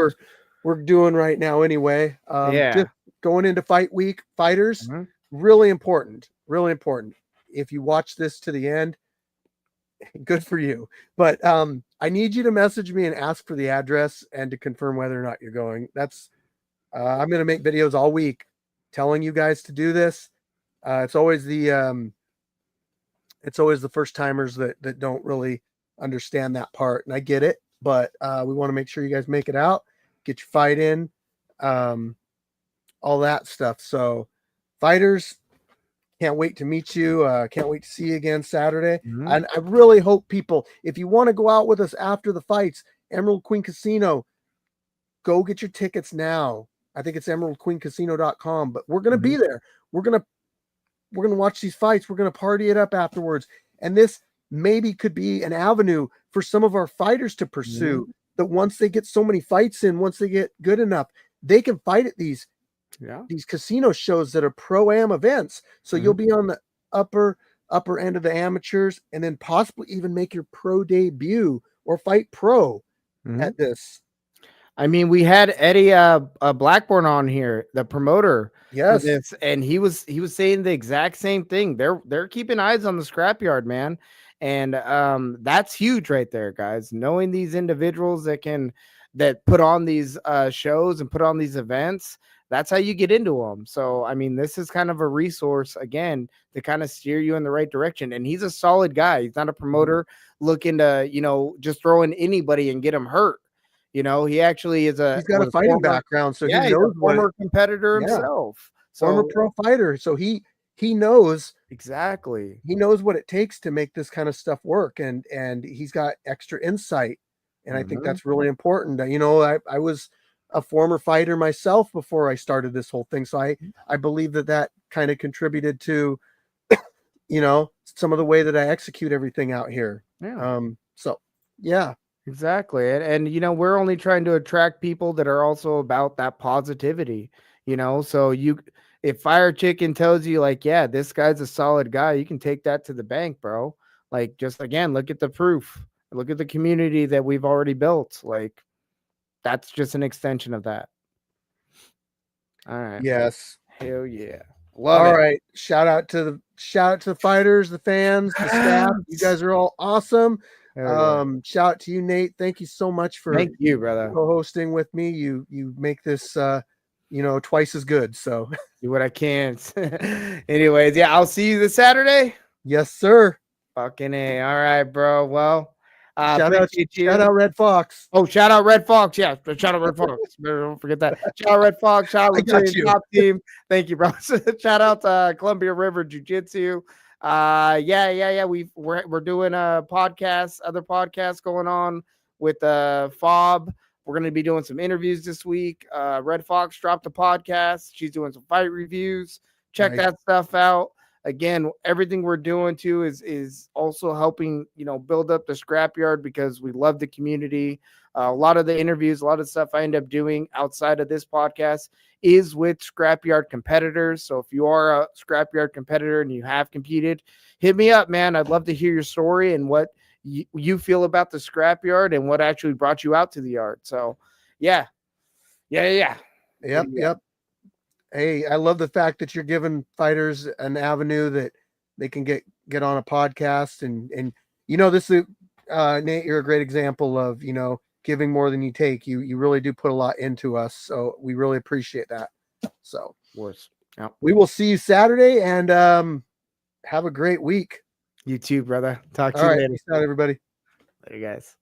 we're doing right now anyway. Just going into fight week, fighters, really important. If you watch this to the end, good for you. But I need you to message me and ask for the address and to confirm whether or not you're going. That's I'm going to make videos all week telling you guys to do this. It's always the first timers that don't really understand that part, and I get it, but we want to make sure you guys make it out, get your fight in, all that stuff. So fighters, can't wait to meet you. Can't wait to see you again Saturday. And I really hope people, if you want to go out with us after the fights, Emerald Queen Casino, go get your tickets now. I think it's emeraldqueencasino.com, but we're going to be there. We're going to watch these fights. We're going to party it up afterwards. And this maybe could be an avenue for some of our fighters to pursue, that once they get so many fights in, once they get good enough, they can fight at these casino shows that are pro-am events. So you'll be on the upper end of the amateurs, and then possibly even make your pro debut or fight pro at this. I mean, we had Eddie Blackburn on here, the promoter. Yes. This, and he was saying the exact same thing. They're keeping eyes on the scrapyard, man. And that's huge right there, guys. Knowing these individuals that put on these shows and put on these events, that's how you get into them. So, I mean, this is kind of a resource, again, to kind of steer you in the right direction. And he's a solid guy. He's not a promoter looking to, you know, just throw in anybody and get him hurt. You know, he actually is he's got a fighting background. So he knows, a former competitor himself. So, former pro fighter. So he knows exactly. He knows what it takes to make this kind of stuff work. And he's got extra insight. And I think that's really important. You know, I was a former fighter myself before I started this whole thing. So I believe that kind of contributed to, you know, some of the way that I execute everything out here. Yeah. So yeah, exactly. And, you know, we're only trying to attract people that are also about that positivity, you know, so if Fire Chicken tells you like, yeah, this guy's a solid guy, you can take that to the bank, bro. Like, just again, look at the proof, look at the community that we've already built. Like, that's just an extension of that. All right. Yes. Hell yeah. Love all it. Right. Shout out to the fighters, the fans, the staff. You guys are all awesome. Shout out to you, Nate. Thank you so much for thank you, brother, co-hosting with me. You make this you know, twice as good. So do what I can. Anyways, yeah, I'll see you this Saturday. Yes, sir. Fucking A. All right, bro. Well, Shout appreciate you. out Red Fox. Oh, shout out Red Fox. Yeah, shout out Red Fox. Don't forget that. Shout out Red Fox. Shout out I got Laturian you. Top Team. Thank you, bro. Shout out to Columbia River Jiu Jitsu. Yeah. We're doing a podcast, other podcasts going on with Fob. We're going to be doing some interviews this week. Red Fox dropped a podcast. She's doing some fight reviews. Check Nice. that stuff out. Again, everything we're doing too is also helping, build up the scrapyard because we love the community. A lot of the interviews, a lot of stuff I end up doing outside of this podcast is with scrapyard competitors. So if you are a scrapyard competitor and you have competed, hit me up, man. I'd love to hear your story and what you feel about the scrapyard and what actually brought you out to the yard. So yeah. Yep. Hey, I love the fact that you're giving fighters an avenue that they can get on a podcast and this is Nate, you're a great example of, giving more than you take. You really do put a lot into us. So we really appreciate that. So we will see you Saturday and have a great week. You too, brother. Talk to All you right, later. peace out, everybody. Later, guys.